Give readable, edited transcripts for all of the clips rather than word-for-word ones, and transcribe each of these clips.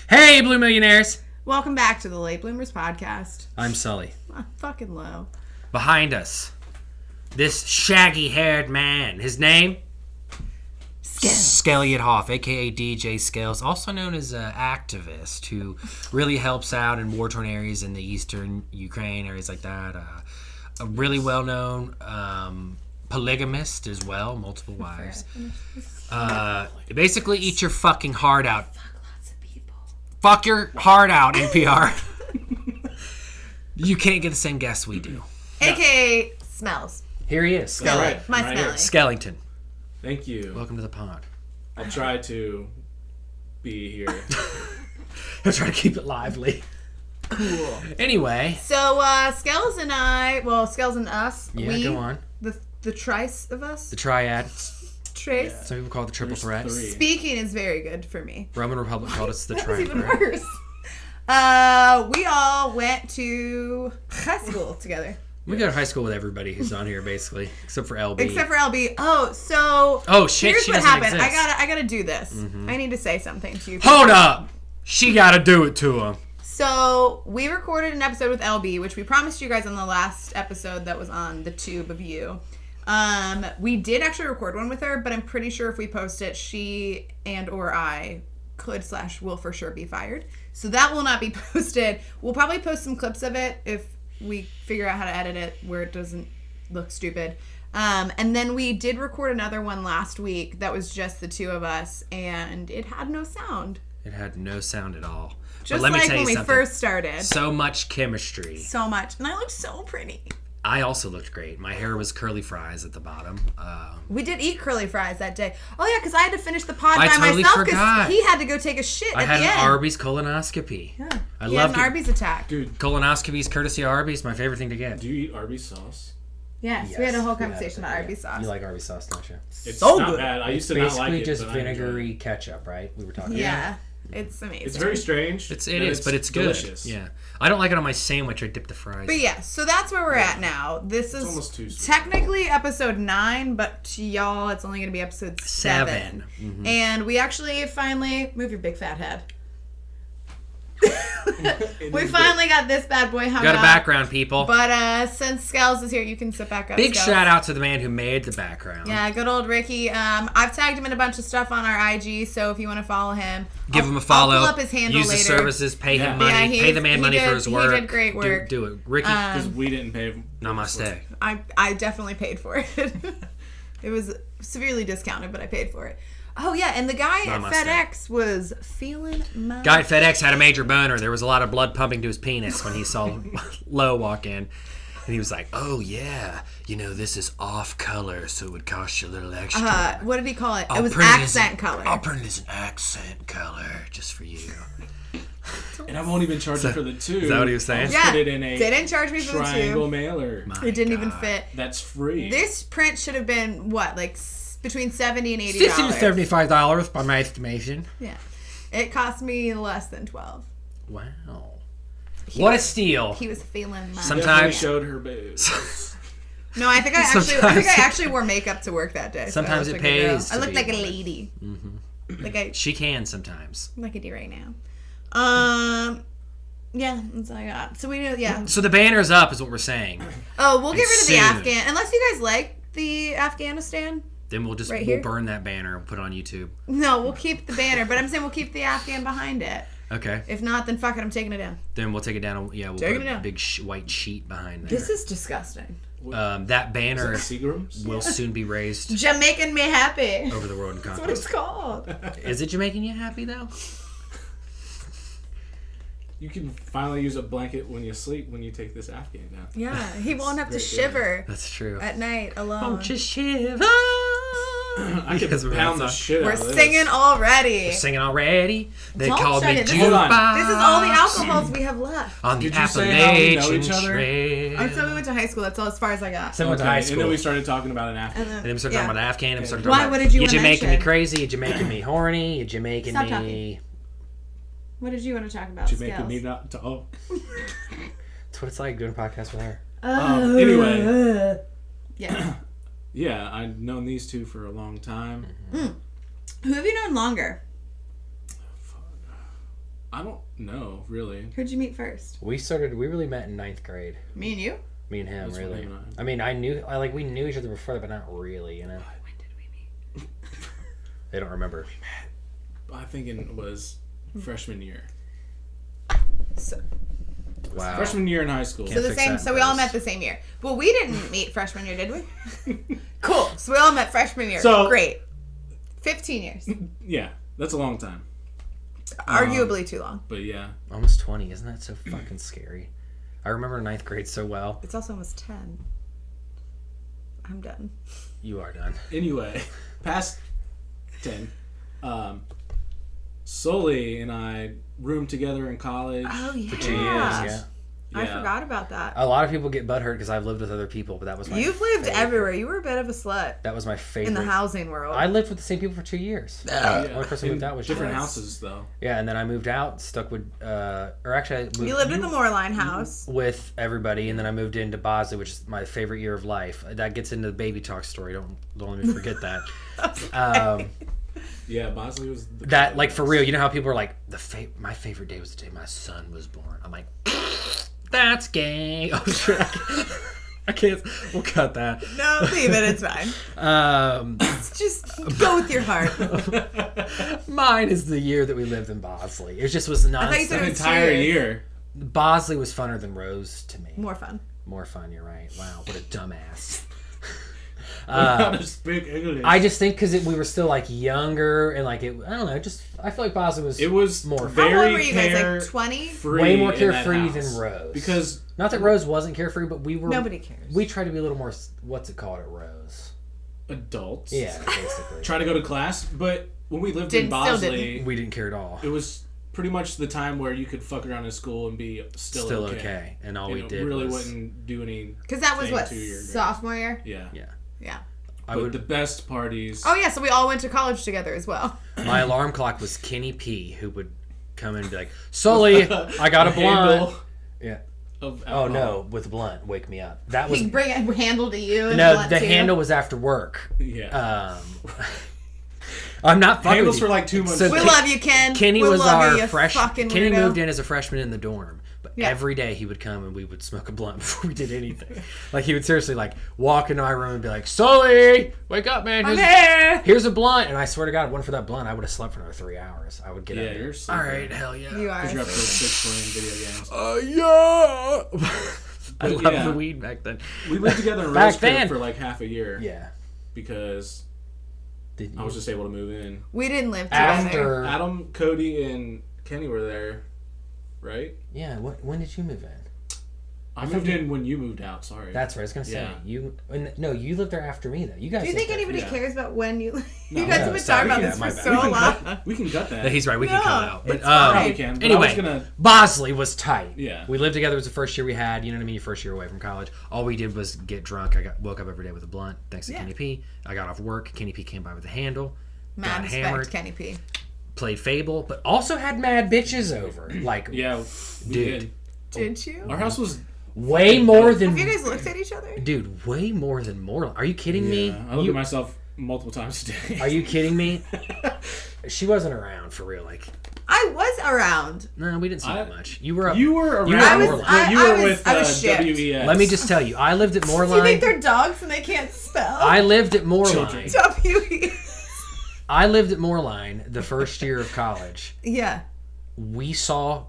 Hey, Blue Millionaires! Welcome back to the Late Bloomers podcast. I'm Sully. I'm fucking low. Behind us, this shaggy-haired man. His name? Skells Hoff, a.k.a. DJ Skells, also known as an activist who really helps out in war-torn areas in the eastern Ukraine, areas like that. A really well-known polygamist as well, multiple wives. Basically, eat your fucking heart out. Fuck your heart out, NPR. You can't get the same guests we do. AKA Smells. Here he is. Right, My right Smelly. Skellington. Thank you. Welcome to the pod. I'll try to be here. I'll try to keep it lively. Cool. Anyway. So, Skells and us. Yeah, go on. The trice of us. The triad. Trace. Some people call it the triple threat. Three. Speaking is very good for me. Roman Republic called us the That was even triumvirate. worse. We all went to high school together. We go to high school with everybody who's on here, basically, except for LB. Except for LB. Oh, so Shit, here's she what doesn't happened. exist. I gotta do this. I need to say something to you. Hold up! She gotta do it to him. So we recorded an episode with LB, which we promised you guys on the last episode that was on the tube of you. We did actually record one with her, but I'm pretty sure if we post it, she and or I could/will for sure be fired. So that will not be posted. We'll probably post some clips of it if we figure out how to edit it where it doesn't look stupid. And then we did record another one last week that was just the two of us, and it had no sound. It had no sound at all. Just but let me like tell when you we something. first started. So much chemistry. So much. And I looked so pretty. I also looked great. My hair was curly fries at the bottom. We did eat curly fries that day. Oh, yeah, because I had to finish the pod I by totally myself forgot. because he had to go take a shit I at had the an end. Arby's colonoscopy. Yeah. I He loved had an it. Arby's attack. Dude, Colonoscopies, courtesy of Arby's, my favorite thing to get. do you eat Arby's sauce? Yes, we had a whole we had conversation it, about yeah. Arby's sauce. You like Arby's sauce, don't you? It's So not good. bad. I used to Basically not like it, just but I enjoy vinegary it. ketchup, right? We were talking Yeah. about. It's amazing. It's very strange. It is, but it's good. delicious. Yeah. I don't like it on my sandwich. I dip the fries. But yeah, so that's where we're at now. This is almost too sweet. technically episode 9, but to y'all, it's only going to be episode 7. Mhm. And we actually finally... Move your big fat head. We finally got this bad boy hung Got a up. background, people. But since Skells is here, you can sit back up. Big Skells. shout out to the man who made the background. Yeah, good old Ricky. I've tagged him in a bunch of stuff on our IG, so if you want to follow him, Give him a follow. I'll pull up his handle use later. the services. Pay him money. Yeah, pay the man money he for his did- work. he did great work. Do it, Ricky. Because we didn't pay. Namaste. I definitely paid for it. It was severely discounted, but I paid for it. Oh yeah, and the guy Namaste. at FedEx was feeling my... Guy at FedEx had a major boner. There was a lot of blood pumping to his penis when he saw Lo walk in. And he was like, oh, yeah, this is off color, so it would cost you a little extra. What did he call it? I'll It was print it accent color. I'll print it as an accent color just for you. And I won't even charge you for the two. Is that what he was saying? I'll just Yeah, put it in a they didn't charge me for the triangle tube. mailer. My It didn't even God. fit. That's free. This print should have been, what, like between $70 and $80? $60 to $75 by my estimation. Yeah. It cost me less than $12. Wow. What a steal. He was feeling my... Sometimes- Definitely showed her boobs. No, I think I Sometimes- actually wore makeup to work that day. So Sometimes I it looked like a girl. pays I to looked be like a one. lady. Mm-hmm. Like She can sometimes. I do right now. Yeah, that's all I got. So we know, yeah. So the banner's up is what we're saying. Oh, we'll get rid of the soon. Afghan. Unless you guys like the Afghanistan. Then we'll just Right we'll here? burn that banner and put it on YouTube. No, we'll keep the banner. But I'm saying we'll keep the Afghan behind it. Okay. If not, then fuck it. I'm taking it down. Then we'll take it down. Yeah, we'll Take put it a down. big white sheet behind there. This is disgusting. That banner Is that Seagrams? will soon be raised Jamaican me happy. over the world in That's what it's conquest. called. Is it making you happy though? You can finally use a blanket when you sleep when you take this Afghan down. Yeah, he won't have to Very good. shiver That's true. at night alone. Won't you shiver? I could Because we're pound the outside. shit We're out of this. singing already. We're singing already. They Don't call shut me it. This is- Hold on. jukebox. This is all the alcohols we have left. on the Did you say how we know Appalachian each other? Trail. I said we went to high school. That's all as far as I got. So we went to Okay, high And school. then we started talking about an Afghan. And And then we started talking about Afghan. And we started Why? talking about, What did you you wanna making me mention? crazy? You making me horny? You making Stop me? talking. What did you want to talk about? She's making Scales? me not to. Oh. That's what it's like doing a podcast with her. Anyway. Yeah. Yeah, I've known these two for a long time. Who have you known longer? I don't know, really. Who'd you meet first? We really met in 9th grade. Me and you? Me and him, That's really. what him and I mean, we knew each other before that, but not really, you know? When did we meet? They don't remember. I think it was freshman year. So, Wow. Freshman year in high school. Can't so fix that in so we all post. met the same year. Well, we didn't meet freshman year, did we? Cool. So we all met freshman year. So- Great. 15 years. Yeah, that's a long time. Arguably too long. But yeah. Almost 20. Isn't that so fucking scary? I remember 9th grade so well. It's also almost 10. I'm done. You are done. Anyway, past 10. Sully and I roomed together in college. Oh, yeah. For 2 years, yeah. I Yeah. forgot about that. A lot of people get butthurt because I've lived with other people, but that was my You've lived favorite. everywhere. You were a bit of a slut That was my favorite. in the housing world. I lived with the same people for 2 years. The only person who moved out was different you. houses, though. Yeah, and then I moved out, stuck with, or actually I moved you lived in the Moorline house. with everybody, and then I moved into Bosley, which is my favorite year of life. That gets into the baby talk story. Don't let me forget that. Yeah, Bosley was the That, like, for real, you know how people are like, my favorite day was the day my son was born. I'm like, that's gay. Oh shit, I can't. We'll cut that. No, leave it. It's fine. Just go with your heart. Mine is the year that we lived in Bosley. It just was thought you said an it was entire serious. year. Bosley was funner than Rose to me. More fun. More fun. You're right. Wow, what a dumbass. How to speak English. I just think because we were still like younger and like it. I don't know. Just I feel like Bosley was. It was more How very old were you guys? Like 20? way more in that carefree house. than Rose. Because not that Rose wasn't carefree, but we were. Nobody cares. We tried to be a little more. What's it called at Rose? adults. Yeah, basically. Try to go to class, but when we lived Didn't- in still Bosley, We didn't care at all. it was pretty much the time where you could fuck around in school and be still okay. And all And we it did really was. wouldn't do any. Because that was thing what, to your grades. sophomore year? Yeah. Yeah. Yeah. I But would. the best parties. Oh, yeah, so we all went to college together as well. My alarm clock was Kenny P, who would come in and be like, "Sully, I got a handle blunt." Yeah. Of Oh alcohol. no, with a blunt, wake me up. That was He bring a handle to you. And no. blunt The to you. handle was after work. Yeah. I'm not fucking Handles with you. for like 2 months. So We Ken- love you, Ken. Kenny we was love our you, freshman. fucking Kenny weirdo. moved in as a freshman in the dorm, but Yeah. every day he would come and we would smoke a blunt before we did anything. Like he would seriously like walk into my room and be like, "Sully, wake up, man! I'm here. Here's a blunt." And I swear to God, if it wasn't for that blunt, I would have slept for another 3 hours. I would get Yeah, up. you're All sleeping. right, hell yeah. You are. Because you're up till 6 playing video games. Yeah. I But loved yeah. the weed back then. We lived together in Back Rose Crib then. for like half a year. Yeah. Because Did I was just able to move in. We didn't live together. after? Adam, Cody, and Kenny were there, right? Yeah. When did you move in? I moved in when you moved out. Sorry. That's what I was gonna say. Yeah. You no, you lived there after me though. You guys. Do you think lived there- anybody Yeah. cares about when you... No. you guys No, have been sorry. talking about Yeah, this my for bad. so we can long. cut. We can cut that. Yeah, he's right. We can No, cut it out. But it's fine. Probably can, but I anyway, was gonna- Bosley was tight. Yeah. We lived together. It was the first year we had. You know what I mean? Your first year away from college. All we did was get drunk. I woke up every day with a blunt. Thanks to Yeah. Kenny P. I got off work. Kenny P came by with a handle. Mad got respect, hammered. Kenny P. Played Fable, but also had mad bitches over. Like Yeah, we Dude. did. Did you? Our house was. way more than. Have you guys looked at each other? Dude, way more than Moreland. Are you kidding me? Yeah, I look at myself multiple times a day. Are you kidding me? She wasn't around for real. Like, I was around. no, we didn't see that I- much. You were. You were around. You were I was- Moreland. I- you were was- with I was shipped. WES. Let me just tell you, I lived at Do you think Moreline. they're dogs and they can't spell? I lived at Children. Moreline. W-E. I lived at Moreline the first year of college. Yeah. We saw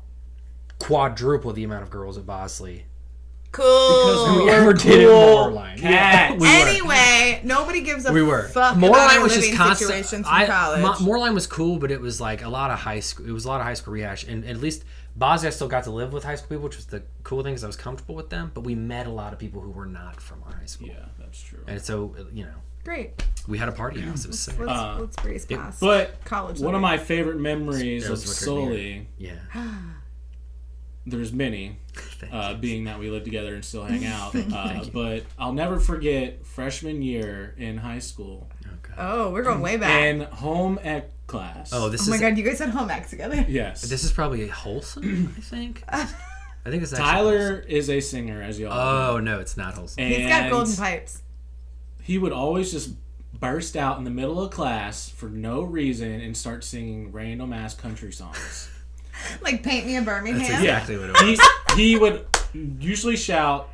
quadruple the amount of girls at Bosley Because than Cool. we ever did at Moreline. cats. we were. Anyway, nobody gives a We were. fuck Moreline about our was living just constant. situations from college. Moreline was cool, but it was like a lot of high school. It was a lot of high school rehash, and at least Bosley, I still got to live with high school people, which was the cool thing, because I was comfortable with them. But we met a lot of people who were not from our high school, Yeah, that's true. and so Great. we had a party house. It was sick. Let's breeze past But college. one of living. my favorite memories That of was the Sully, Yeah, there's many, Thank you. being that we live together and still hang out. But I'll never forget freshman year in high school Oh, God. Oh, we're going way back. and home ec class. Oh, this Oh my is god, you guys had home ec together. yes. this is probably wholesome. I think. I think it's actually Tyler is a singer, as y'all know. Oh no, it's not wholesome. He's got And golden pipes. he would always just burst out in the middle of class for no reason and start singing random ass country songs. Like Paint Me in Birmingham. That's exactly what it was. He would usually shout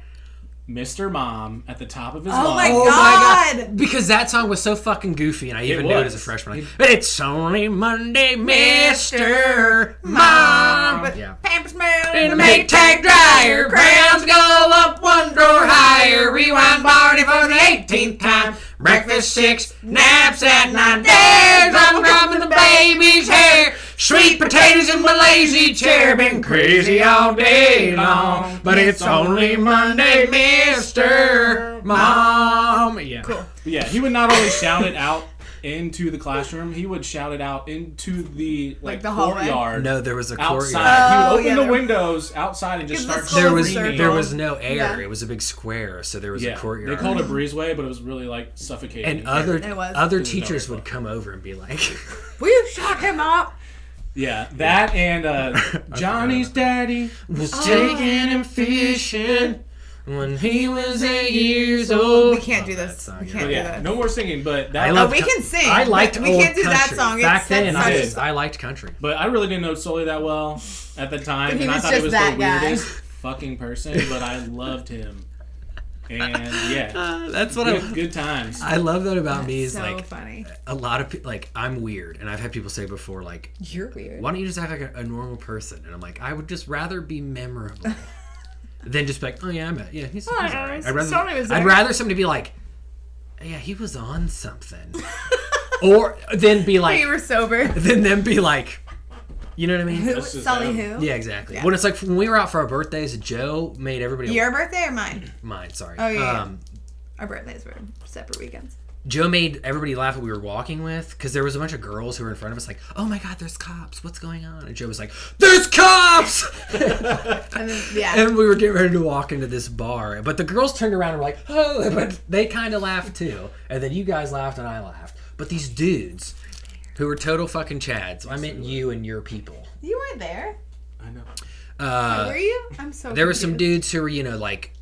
Mr. Mom at the top of his lungs. Oh my God. Because that song was so fucking goofy, and I even knew it as a freshman. It- But it's only Monday, Mr. Mom. But Yeah. Pampers smell In the Maytag dryer, crowns go up one drawer higher. Rewind party for the 18th time. Breakfast 6, naps at 9. There's I'm rubbing the baby's hair. Sweet potatoes in my lazy chair. Been crazy all day long. But it's only Monday, Mr. Mom. Yeah. Cool. Yeah, he would not only shout it out into the classroom, he would shout it out into the the hallway? courtyard. No, there was a outside. courtyard. He Oh, would open yeah, the windows outside and just Because start the There school's screaming. there was no air. Yeah. It was a big square, so there was a courtyard. They called it breezeway, but it was really like suffocating. And other It was. other It was teachers very would come over and be like, Will you shut him up? yeah, that and Johnny's daddy was taking him fishing when he was 8 years old. We can't do Love this. that song, We yeah. can't But do yeah, that. no more singing. But that, I love we can sing, I liked but we old can't do that country. song. Back It's- then. that's I liked country. but I really didn't know Sully that well at the time, But he and I was thought he just was that the guy. weirdest fucking person. But I loved him, and yeah, That's what good times. I love that about me is So like funny. a lot of people like I'm weird, and I've had people say before like, You're weird. why don't you just act like a normal person? And I'm like, I would just rather be memorable than just be like, oh yeah, he's all right. I'd rather somebody be like, yeah, he was on something, or then be like, You were sober. then them be like, you know what I mean? Who? That's just Sully them. who? Yeah, exactly. Yeah. When it's like when we were out for our birthdays, Joe made everybody Your birthday or mine? mine. Sorry. Oh, yeah. Our birthdays were separate weekends. Joe made everybody laugh that we were walking with because there was a bunch of girls who were in front of us like, oh my God, there's cops. What's going on? And Joe was like, there's cops! And then, yeah. And we were getting ready to walk into this bar. But the girls turned around and were like, oh, but they kind of laughed too. And then you guys laughed and I laughed. But these dudes who were total fucking chads, I meant you and your people. You weren't there. I know. Were you? I'm so There were some confused. dudes who were, like,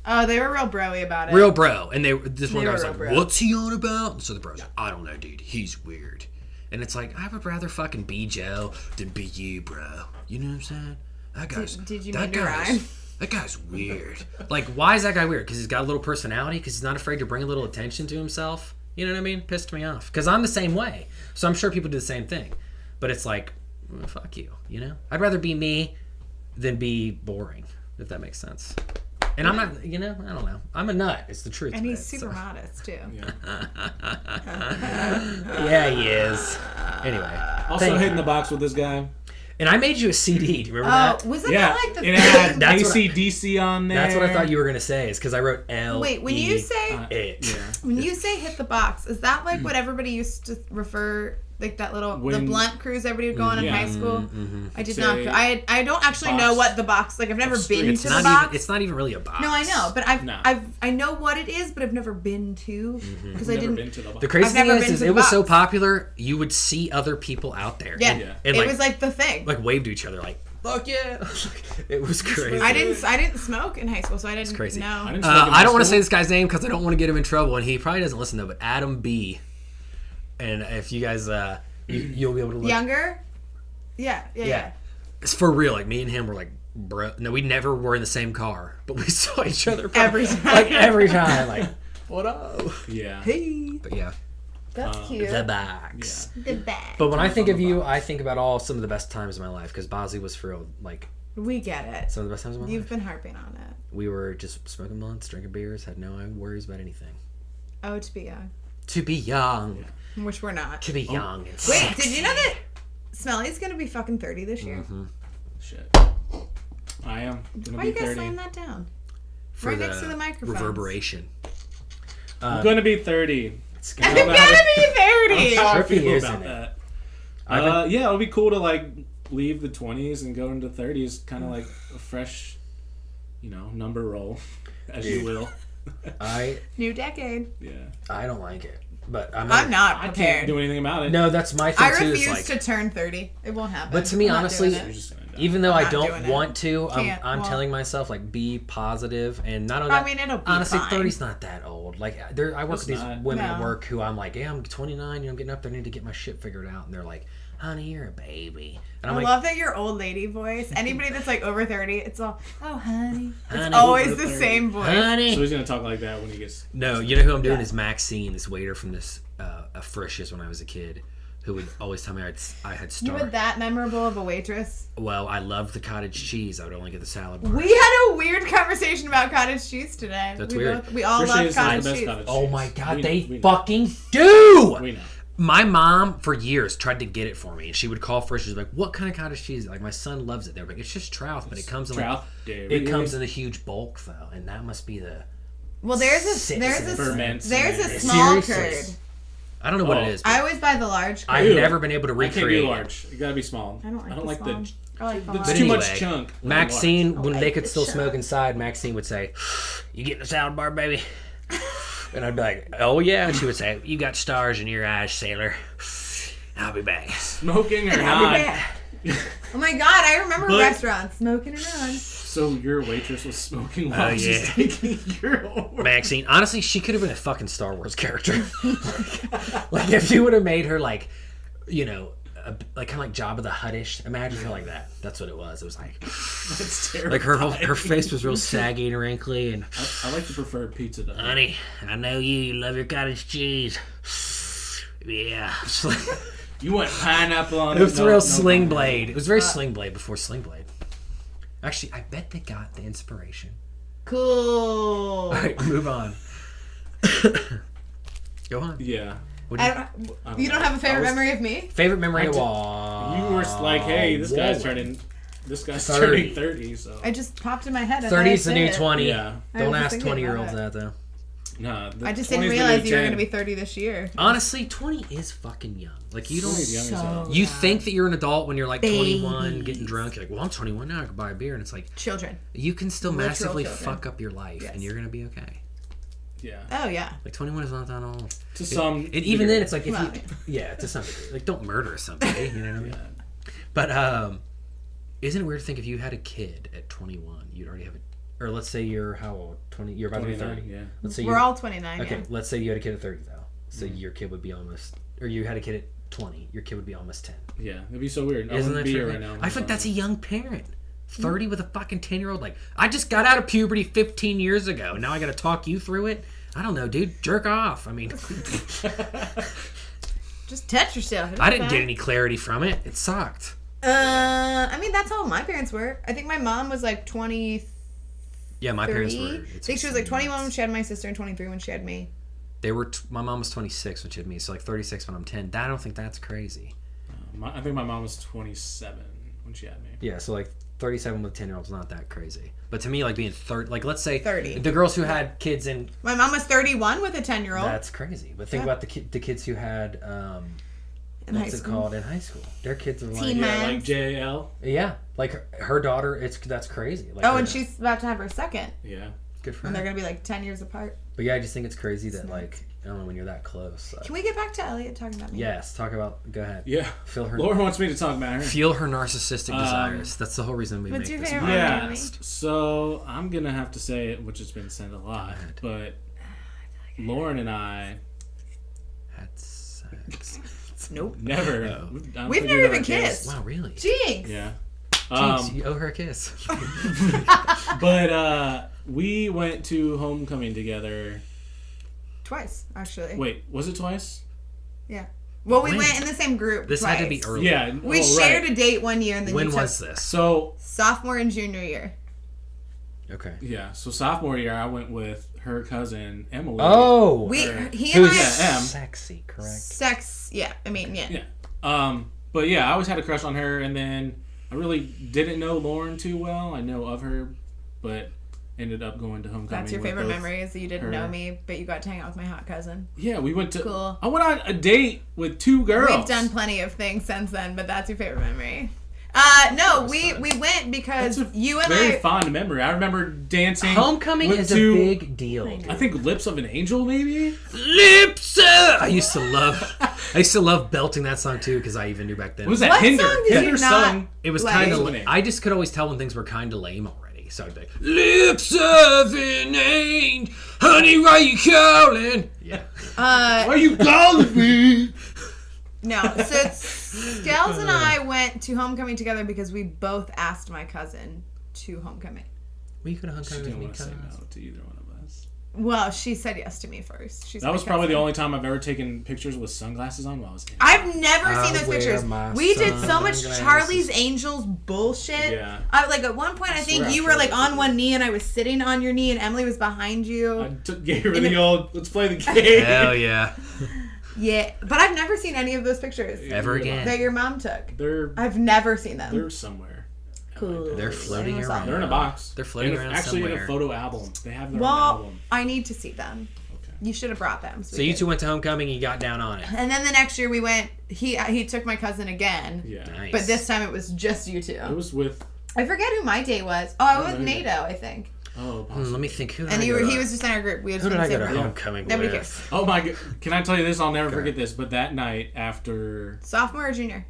Oh, they were real broy about it. real bro. And this one They guy was were like, real bro. what's he on about? And so the bro's like, I don't know, dude. He's weird. And it's like, I would rather fucking be Joe than be you, bro. You know what I'm saying? That guy's... Did you that mean to guy's- rhyme? That guy's weird. Like, why is that guy weird? Because he's got a little personality? Because he's not afraid to bring a little attention to himself? You know what I mean? Pissed me off. Because I'm the same way. So I'm sure people do the same thing. But it's like, well, fuck you, you know? I'd rather be me than be boring, if that makes sense. And I'm not, I don't know. I'm a nut. It's the truth. And of he's it, super so. modest, too. Yeah, he is. Anyway. Also hitting the box with this guy. And I made you a CD. Do you remember that? Wasn't Yeah, that like the it had thing? That's what I- AC/DC on there. That's what I thought you were going to say, is because I wrote L. Wait, when you say it. when you say hit the box, is that like what everybody used to refer like that little the When- blunt cruise everybody would go on in Yeah. high school? I did Say not. I don't actually know box what the box. Like I've never of been streets. to It's the not box. even. It's not even really a box. No, I know, but No. I know what it is, but I've never been to because I Never didn't. been to the The box. crazy I've thing never is been to it the was so box. popular, you would see other people out there. Yeah, And, Yeah. and it like, was like the thing. like wave to each other, like, fuck yeah. It was crazy. I didn't smoke in high school, so I didn't crazy. know. I didn't smoke in I high don't want to school. say this guy's name because I don't want to get him in trouble, and he probably doesn't listen though. But Adam B. And if you guys, you'll be able to look. Younger. Yeah. It's for real. Like me and him were like, bro. No, we never were in the same car, but we saw each other Every time. Like every time. Like, what up? Yeah. Hey, But yeah, that's cute. the box. The bag. But when I think of you, I think about some of the best times of my life because Bosley was for real, like We get it. some of the best times of my You've life. been harping on it. We were just smoking blunts, drinking beers, had no worries about anything. Oh, to be young, To be young, which we're not. to be young. And Wait, sexy. did you know that Smelly's gonna be fucking 30 this year? Shit. I am gonna Why be you guys 30. slaying that down? For right next to the microphones. reverberation. I'm gonna be 30. It's I'm gonna gonna be 30. How I Trippy, feel isn't about it? that. Yeah, it'll be cool to like leave the 20s and go into 30s, kind of like a fresh, number roll, as you will. New decade. Yeah. I don't like it, but I'm not I prepared. can't do anything about it. No, that's my thing I too. refuse Is like, to turn 30. It won't happen. But to me, I'm not honestly, doing You're it. just gonna die. even though I'm I not don't doing it. want to, Can't, I'm well- telling myself like be positive and not only I that. mean, it'll be honestly, fine. 30's not that old. Like I work It's with these not. women at No. work who I'm like, yeah, I'm 29, I'm getting up there, I need to get my shit figured out, and they're like, honey, you're a baby. And I'm I like, love that your old lady voice. Anybody that's like over 30, it's all, oh, honey. Honey, It's always over the 30. same voice. honey. So he's gonna talk like that when he gets. No, you know who I'm doing Yeah. is Maxine, this waiter from this Frisch's when I was a kid, who would always tell me I had You star. were that memorable of a waitress. Well, I loved the cottage cheese. I would only get the salad bar. We had a weird conversation about cottage cheese today. That's we weird. We all Frisch's love is the cottage best cheese. cottage Oh cheese. my god, We they know. fucking do! We know. My mom, for years, tried to get it for me, and she would call Frisch's, like, what kind of cottage cheese? Like, my son loves it. They were like, it's just Trouth, but it comes in Trouth like, dairy. it comes in a huge bulk, though, and that must be the... Well, there's a Ferments and small Seriously? curd. I don't know what Oh. it is, but I always buy the large curd. I've Ew. never been able to I can't recreate do it. large. You gotta be small. I don't like the small. I like the It's large. too anyway, much chunk. with the Maxine, large. when I they like could the still chunk. smoke inside, Maxine would say, you getting a salad bar, baby? And I'd be like, oh yeah. And she would say, you got stars in your eyes, sailor. I'll be back. large. Smoking or I'll be not. back. Oh my god, I remember But- restaurants smoking around. So your waitress was smoking while Oh, she's yeah. taking your order. Maxine, honestly, she could have been a fucking Star Wars character. Like if you would have made her like, you know, like kind of like Jabba the Huttish. Imagine her like that. That's what it was. It was like, That's terrible. like her face was real saggy and wrinkly. And I like the preferred pizza to honey, I know you love your cottage cheese. Yeah. You want pineapple on it? It was No, real no Sling pineapple. Blade. It was very Sling Blade before Sling Blade. Actually, I bet they got the inspiration. Cool. All right, move on. Go on. Yeah. What do you, You don't have a favorite I was- memory of me? favorite memory I of did- all? You were like, hey, this guy's turning 30. 30, so. I just popped in my head. 30 is the new 20. 20. Yeah. I Don't was just ask thinking 20-year-olds about that, though. Nah, the I just 20's didn't the realize new you were 10. going to be 30 this year. Honestly, 20 is fucking young. Like, you don't... 20 is young as hell. You think that you're an adult when you're like 21, Babies. getting drunk. You're like, well, I'm 21 now. I can buy a beer. And it's like, Children. you can still Literal massively children. fuck up your life, Yes. and you're going to be okay. Yeah. Oh, yeah. Like, 21 is not that old. To some. And even then, it's like, if Well, you... Yeah, to some degree. Like, don't murder somebody, you know what I mean? Yeah. But, isn't it weird to think if you had a kid at 21, you'd already have a... Or let's say you're how old? 20... You're about to be 29, 30. yeah. Let's say We're you're... all 29, Okay, yeah. let's say you had a kid at 30, though. So your kid would be almost... Or you had a kid at 20. Your kid would be almost 10. Yeah, it'd be so weird. I Isn't wouldn't that be true? here right now. I feel like that's a young parent. 30 with a fucking 10-year-old. Like, I just got out of puberty 15 years ago. And now I got to talk you through it? I don't know, dude. Jerk off. I mean, Just touch yourself. It's I didn't fine. get any clarity from it. It sucked. I mean, that's how my parents were. I think my mom was like 23. Yeah, my parents were... I think she was like 21 when she had my sister and 23 when she had me. They were... My mom was 26 when she had me. So, like, 36 when I'm 10. I don't think that's crazy. I think my mom was 27 when she had me. Yeah, so, like, 37 with 10-year-olds not that crazy. But to me, like, being 30... Like, let's say... 30. The girls who had kids in... My mom was 31 with a 10-year-old That's crazy. But think Yeah. about the kids who had... in high what's it school. called? In high school. Their kids are like... Teen Yeah, Moms. like JL. Yeah, like her daughter. That's crazy. Like Oh, her- and she's about to have her second. Yeah. good for And they're her. going to be like 10 years apart. But yeah, I just think it's crazy that like I don't know when you're that close. Can we get back to Elliot talking about me? Yes, talk about. Go ahead. Yeah. Feel her. Laura wants me to talk about her. Feel her narcissistic desires. That's the whole reason we What's make your this favorite Yeah. podcast. So I'm gonna have to say it, which has been said a lot, ahead. but Lauren and I Had sex. Nope. never. Oh. I don't We've think never ever even kissed. Wow, really? Jinx. Yeah. Jinx, you owe her a kiss. But we went to homecoming together. Twice, actually. Wait, was it twice? Yeah. Well, we When? went in the same group. This twice. had to be early. Yeah. We shared a date one year, and then When you took was this? So sophomore and junior year. Okay. yeah, so sophomore year I went with her cousin Emily. Oh. We Or- he and who's I Yeah, M. sexy? Correct. sex. Yeah, I mean, yeah. Yeah. But yeah, I always had a crush on her, and then I really didn't know Lauren too well. I know of her, but ended up going to homecoming. That's your with favorite both memory is that you didn't her- know me, but you got to hang out with my hot cousin. Yeah, we went to. Cool. I went on a date with two girls. We've done plenty of things since then, but that's your favorite memory. No, we went because That's a you and very I. fond memory. I remember dancing. Homecoming with is a two- big deal. I think Lips of an Angel, maybe. Lips. I used to love belting that song too because I even knew back then. What was that? What Hinder. song did you Hinder not sung. It was Like- kind of. Listening. I just could always tell when things were kind of lame already. So I'd be like, "Lips of an angel, honey, why you calling?" Yeah. Why you calling me? No, so Skells and I went to homecoming together because we both asked my cousin to homecoming. We could have She homecoming didn't with want me, to say cuz. no to either one of us. Well, she said yes to me first. She's That my was probably the cousin. only time I've ever taken pictures with sunglasses on while I was in. I've never I seen those wear pictures. my We did so much sunglasses. Charlie's Angels bullshit. Yeah. Like at one point, I think swear I you were showed like it to on you. one knee and I was sitting on your knee and Emily was behind you. I gave her the old, let's play the game. Hell yeah. Yeah, but I've never seen any of those pictures Ever again. that your mom took. They're I've never seen them. they're somewhere. Cool. They're floating Amazon. around. They're in a box. They're floating In a- around actually in somewhere. a photo album. They have their own Well, album. I need to see them. Okay. You should have brought them. So you two went to homecoming and you got down on it. And then the next year we went. He took my cousin again. Yeah. Nice. But this time it was just you two. It was with. I forget who my date was. Oh, I was with maybe. NATO, I think. Oh, Let me think. Who did And I he, go to- he was just in our group. We had Who did been I go to same group. homecoming Nobody with? cares. Oh my god! Can I tell you this? I'll never Okay. forget this. But that night after Sophomore or junior?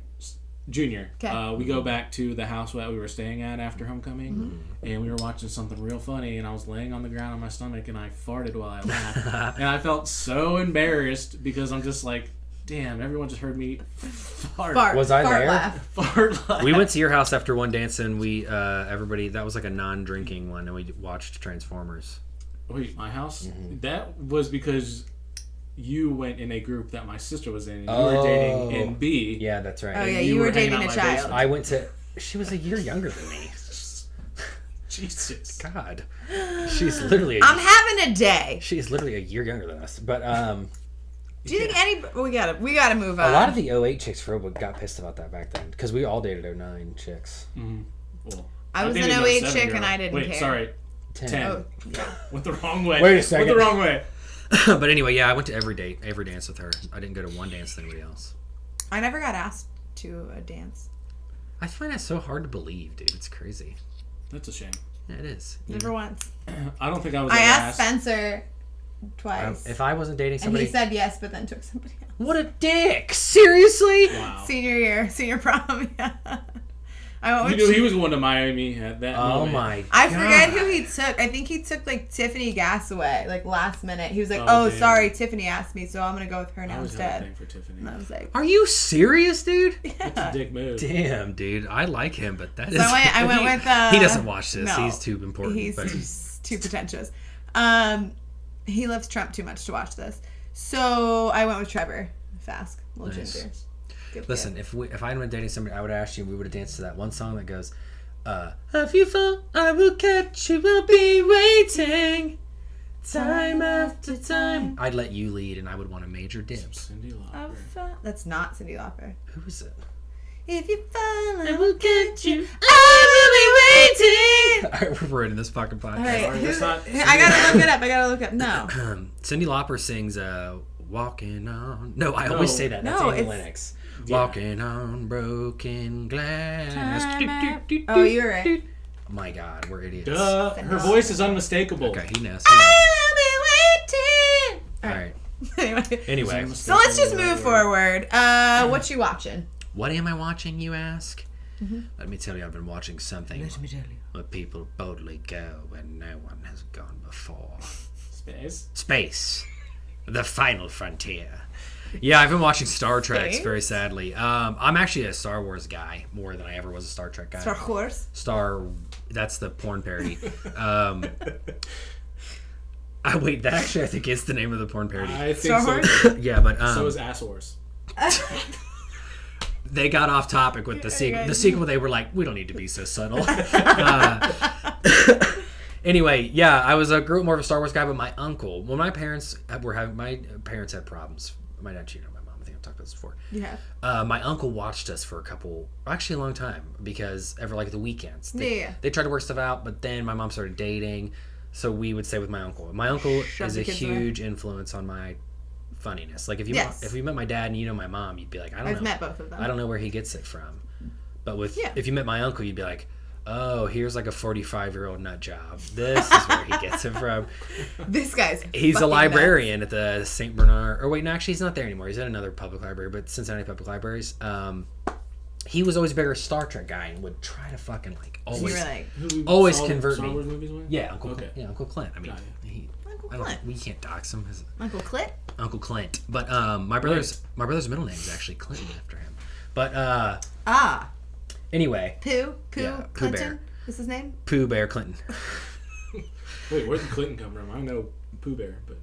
junior, 'Kay. we go back to the house that we were staying at after homecoming, and we were watching something real funny. And I was laying on the ground on my stomach, and I farted while I laughed, and I felt so embarrassed because I'm just like, damn, everyone just heard me fart. Fart. Was I Fart there? laugh. Fart laugh. We went to your house after one dance and we everybody that was like a non-drinking one and we watched Transformers. Wait, my house? That was because you went in a group that my sister was in, and you were dating in B. Yeah, that's right. Oh, yeah, you you were were dating hanging a out my child. basement. I went to. She was a year younger than me. Jesus. God, she's literally. I'm having a day. She's literally a year younger than us. But Do you think any? We gotta move on. a lot of the 08 chicks for got pissed about that back then because we all dated 09 chicks. Well, I was an dated 08 07 chick girl. and I didn't Wait, care. sorry. 10. Oh, yeah. Went the wrong way. Wait a second. Went the wrong way. But anyway, yeah, I went to every dance with her. I didn't go to one dance with anybody else. I never got asked to a dance. I find that so hard to believe, dude. It's crazy. That's a shame. Yeah, it is. Never once. I don't think I was I ever asked Spencer twice. If I wasn't dating and somebody, he said yes, but then took somebody else. what a dick! Seriously? Wow. Senior prom, yeah. I went You with knew he was going to Miami at that Oh moment. my! I forget God. who he took. I think he took like Tiffany Gassaway, like last minute. He was like, Oh, "Oh, damn. sorry, Tiffany asked me, so I'm gonna go with her I now always had a instead." thing for Tiffany. And I was like, Are you serious, dude? That's a dick move. Damn, dude. I like him, but that is. So I went with. He doesn't watch this. no. He's too important. He's but just too pretentious. He loves Trump too much to watch this. So I went with Trevor Fask, little Nice. ginger. Good listen, if I had been dating somebody, I would ask you. We would have danced to that one song that goes, "If you fall, I will catch you. Will be waiting, time after time." I'd let you lead, and I would want a major dibs. Cindy Lauper. kid. That's not Cyndi Lauper. Who is it? If you fall, I will get you. I will be waiting. We're in this fucking podcast. All right, That's not I gotta look it up. No. Cindy Lauper sings "Walking On." No, I always say that. That's No, Annie it's- Lennox. Yeah. Walking on broken glass. Oh, you're right. My God, we're idiots. Duh. Her voice is unmistakable. Okay, he knows. I will be waiting. All right. Anyway. Anyway, So let's just move forward. What you watching? what am I watching, you ask? Let me tell you, I've been watching something me tell you. where people boldly go where no one has gone before. Space. Space. The final frontier. Yeah, I've been watching Star Trek, Space? very sadly. I'm actually a Star Wars guy more than I ever was a Star Trek guy. Star Horse. That's the porn parody. Wait, that actually I think is the name of the porn parody. I think Star so. Horse? Yeah, but So is Ass Horse. they got off topic with the sequel. yeah. The sequel, they were like, we don't need to be so subtle. Anyway, yeah, I grew up more of a Star Wars guy, but my uncle, when my parents had problems. My dad cheated on my mom. I think I've talked about this before. Yeah. My uncle watched us for a long time, because every like the weekends. They tried to work stuff out, but then my mom started dating, so we would stay with my uncle. My uncle Shove is the a kids away. huge influence on my funniness. Like if you met my dad and you know my mom, you'd be like, I've met both of them. I don't know where he gets it from. But Yeah. if you met my uncle, you'd be like, oh, here's like a 45-year-old nut job. This is where he gets it from. This guy's He's a fucking librarian at the St. Bernard. Or wait, no, actually, he's not there anymore. He's at another public library, but Cincinnati Public Libraries. He was always a bigger Star Trek guy and would try to fucking like nuts. always, You were like, Who we always saw convert Star me. Wars movies with? Yeah, Uncle. Okay. Yeah, Uncle Clint. I mean, Got Uncle I don't. Clint. We can't dox him. Uncle Clit? Uncle Clint. But my brother's middle name is actually Clinton after him. But anyway, Pooh Pooh Clinton Bear. is his name. Pooh Bear Clinton. Wait, where did Clinton come from? I know Pooh Bear, but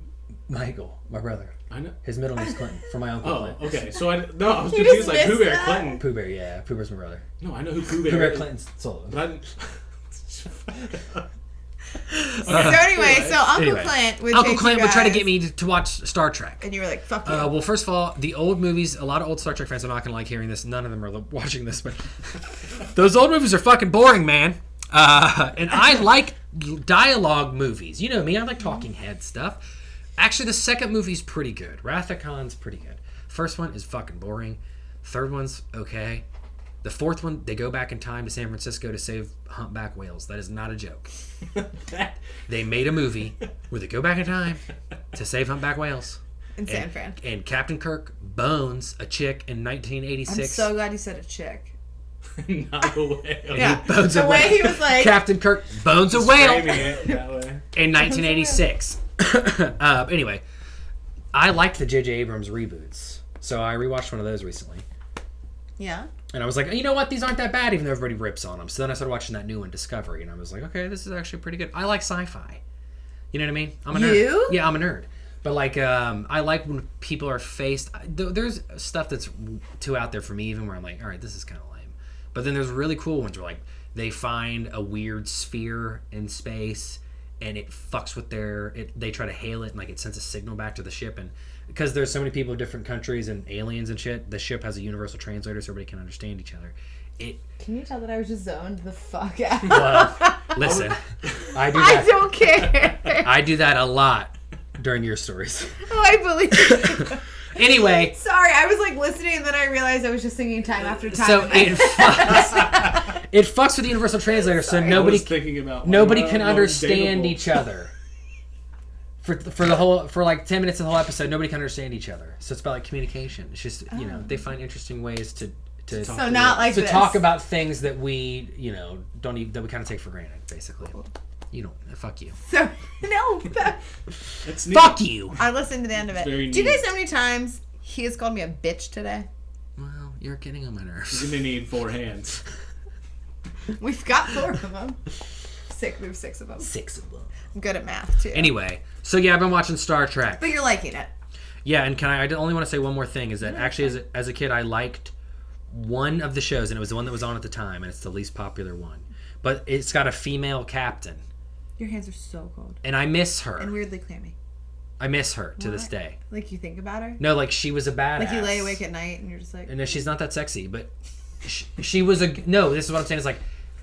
Michael, my brother. I know. His middle name's Clinton, for my uncle. Oh, Clinton. okay. So I was You confused, just like Pooh missed Bear that. Clinton. Pooh Bear, yeah. Pooh Bear's my brother. No, I know who Pooh Bear Pooh Bear is. Clinton's Sullivan. But I didn't. So anyway, Uncle Clint would Uncle chase Clint you would try to guys, get me to watch Star Trek. and you were like, "Fuck you." Well, first of all, the old movies, a lot of old Star Trek fans are not going to like hearing this. None of them are watching this, but those old movies are fucking boring, man. And I like dialogue movies. You know me, I like talking head stuff. Actually, the second movie's pretty good. Wrath of Khan's pretty good. First one is fucking boring. Third one's okay. The fourth one, they go back in time to San Francisco to save humpback whales. That is not a joke. They made a movie where they go back in time to save humpback whales. in San Fran. And Captain Kirk bones a chick in I'm 1986. so glad you said a chick. Not a whale. Yeah, bones the a way whale. he was like, Captain Kirk bones a whale Framing it that way. in 1986. Anyway, I liked the J.J. Abrams reboots. So I rewatched one of those recently. yeah. And I was like, you know what? These aren't that bad, even though everybody rips on them. So then I started watching that new one, Discovery, and I was like, okay, this is actually pretty good. I like sci-fi. You know what I mean? I'm a nerd. You? Yeah, I'm a nerd. But like, I like when people are faced. There's stuff that's too out there for me, even where I'm like, all right, this is kind of lame. But then there's really cool ones where like they find a weird sphere in space, and it fucks with they try to hail it, and like it sends a signal back to the ship, and because there's so many people of different countries and aliens and shit, the ship has a universal translator so everybody can understand each other. Can you tell that I was just zoned the fuck out? Well, listen, I do I that. don't care. I do that a lot during your stories. Oh, I believe you. Anyway, Sorry, I was like listening and then I realized I was just singing time after time. so it fucks with the universal translator, so I nobody was thinking about nobody can understand dateable. each other. For like 10 minutes of the whole episode, nobody can understand each other. So it's about like communication. It's just they find interesting ways to So not like to this. talk about things that we don't even, that we kind of take for granted, basically. You don't fuck you. So no. It's neat. Fuck you. I listened to the end of it. It's very Do you guys neat. know how many times he has called me a bitch today? Well, you're getting on my nerves. You're gonna need 4 hands. We've got 4 of them. We have 6 of them. 6 of them. I'm good at math too. Anyway, so yeah, I've been watching Star Trek. But you're liking it. Yeah, and I only want to say one more thing, is that actually as a kid I liked one of the shows, and it was the one that was on at the time, and it's the least popular one. But it's got a female captain, Your hands are so cold. and I miss her. And weirdly clammy. I miss her to this What? day. Like you think about her? No, like she was a badass. Like you lay awake at night and you're just like... No, she's not that sexy, but she was a... No, this is what I'm saying, is like,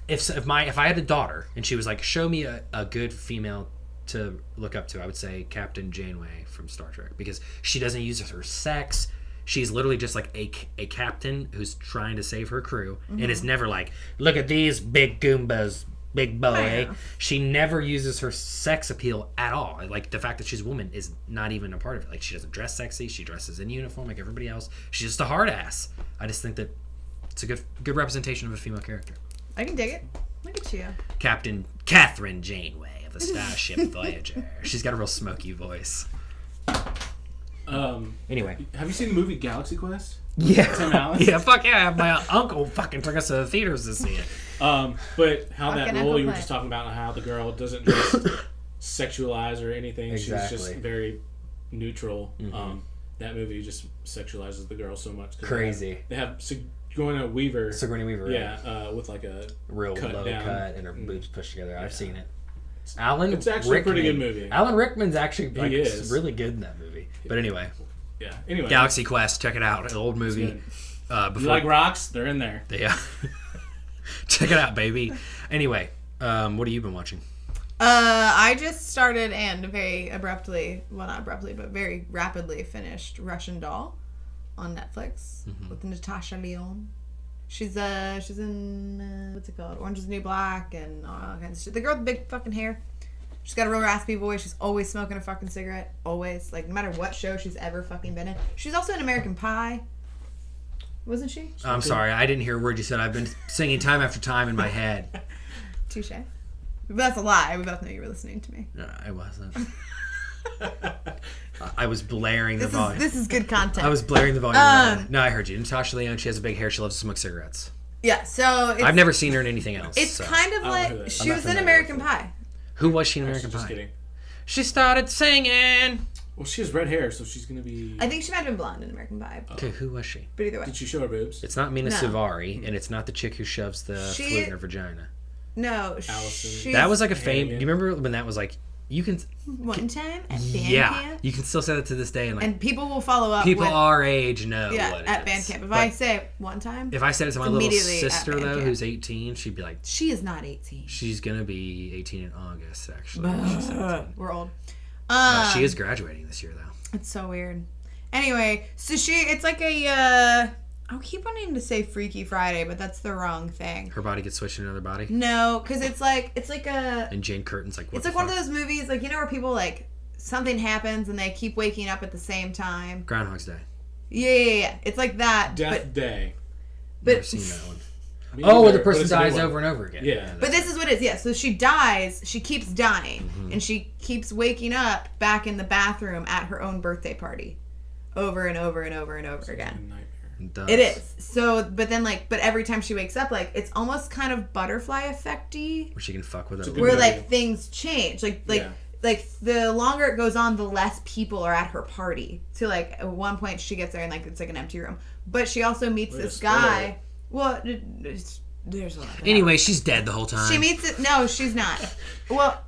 if I had a daughter, and she was like, show me a good female to look up to, I would say Captain Janeway from Star Trek, because she doesn't use her sex. She's literally just like a captain who's trying to save her crew, and is never like, look at these big Goombas, big boy. Yeah. She never uses her sex appeal at all. Like the fact that she's a woman is not even a part of it. Like she doesn't dress sexy. She dresses in uniform like everybody else. She's just a hard ass. I just think that it's a good representation of a female character. I can dig it. Look at you. Captain Catherine Janeway of the Starship Voyager. She's got a real smoky voice. Anyway. Have you seen the movie Galaxy Quest? Yeah. Tim Allen? Yeah, fuck yeah. My uncle fucking took us to the theaters to see it. But how that Fucking role Uncle you were Clint. just talking about, how the girl doesn't just sexualize or anything. Exactly. She's just very neutral. That movie just sexualizes the girl so much. 'Cause Crazy. They have Sigourney Weaver. Sigourney Weaver, right? Yeah, with like a Real cut low down. cut and her boobs pushed together. I've seen it. Alan It's actually a pretty Rickman. good movie. Alan Rickman's actually like, is. really good in that movie. But anyway, Yeah. Anyway, Galaxy Quest, check it out. An old movie. good. Before You like rocks? They're in there. yeah, check it out, baby. Anyway, what have you been watching? I just started and very abruptly, well not abruptly, but very rapidly finished Russian Doll on Netflix with Natasha Lyonne. She's in what's it called? Orange is the New Black and all kinds of shit. The girl with the big fucking hair. She's got a real raspy voice. She's always smoking a fucking cigarette. Always. Like no matter what show she's ever fucking been in. She's also in American Pie. Wasn't she? I'm sorry, I didn't hear a word you said. I've been singing time after time in my head. Touche. But that's a lie. We both know you were listening to me. No, I wasn't. I was blaring the volume. This is good content. I was blaring the volume. No, I heard you. Natasha Lyonne, she has a big hair. She loves to smoke cigarettes. Yeah, so I've never seen her in anything else. It's so. kind of like she was in American Pie. Who was she in American Pie? Just kidding. She started singing. Well, she has red hair, so she's gonna be. I think she might have been blonde in American Pie. Okay, who was she? But either way. Did she show her boobs? It's not Mina No. Suvari, and it's not the chick who shoves the flute in her vagina. No, Allison. That was like a fame. Do Hannigan. you remember when that was like? You can. one time at band Yeah, camp. you can still say that to this day, and like And people will follow up. people with, our age know yeah, what it at band is. camp. If But I say one time, if I said it to my little immediately at sister band though, camp. who's 18, she'd be like, she is not 18. she's gonna be 18 in August. Actually, she's 17. We're old. She is graduating this year though. It's so weird. Anyway, so it's like a. I keep wanting to say Freaky Friday, but that's the wrong thing. Her body gets switched to another body, No, because it's like a. and Jane Curtin's like, what It's the like one fuck? of those movies, like, you know, where people like something happens and they keep waking up at the same time. Groundhog's Day. Yeah. It's like that. Death Day. Never But seen that one. Me Oh, where neither, the but person it's a good dies one. over and over again. Yeah. But this is what it is. Yeah. So she dies. She keeps dying, and she keeps waking up back in the bathroom at her own birthday party, over and over and over and over again. Nightmare. It is. So, but then but every time she wakes up, like it's almost kind of butterfly effect-y, Where she can fuck with It's a her. good where movie. like things change. Yeah. Like the longer it goes on, the less people are at her party. So like at one point she gets there and like it's like an empty room. But she also meets Way to this spoil guy. it. Well, there's a lot. Anyway, she's dead the whole time. She meets it. No, she's not. Well,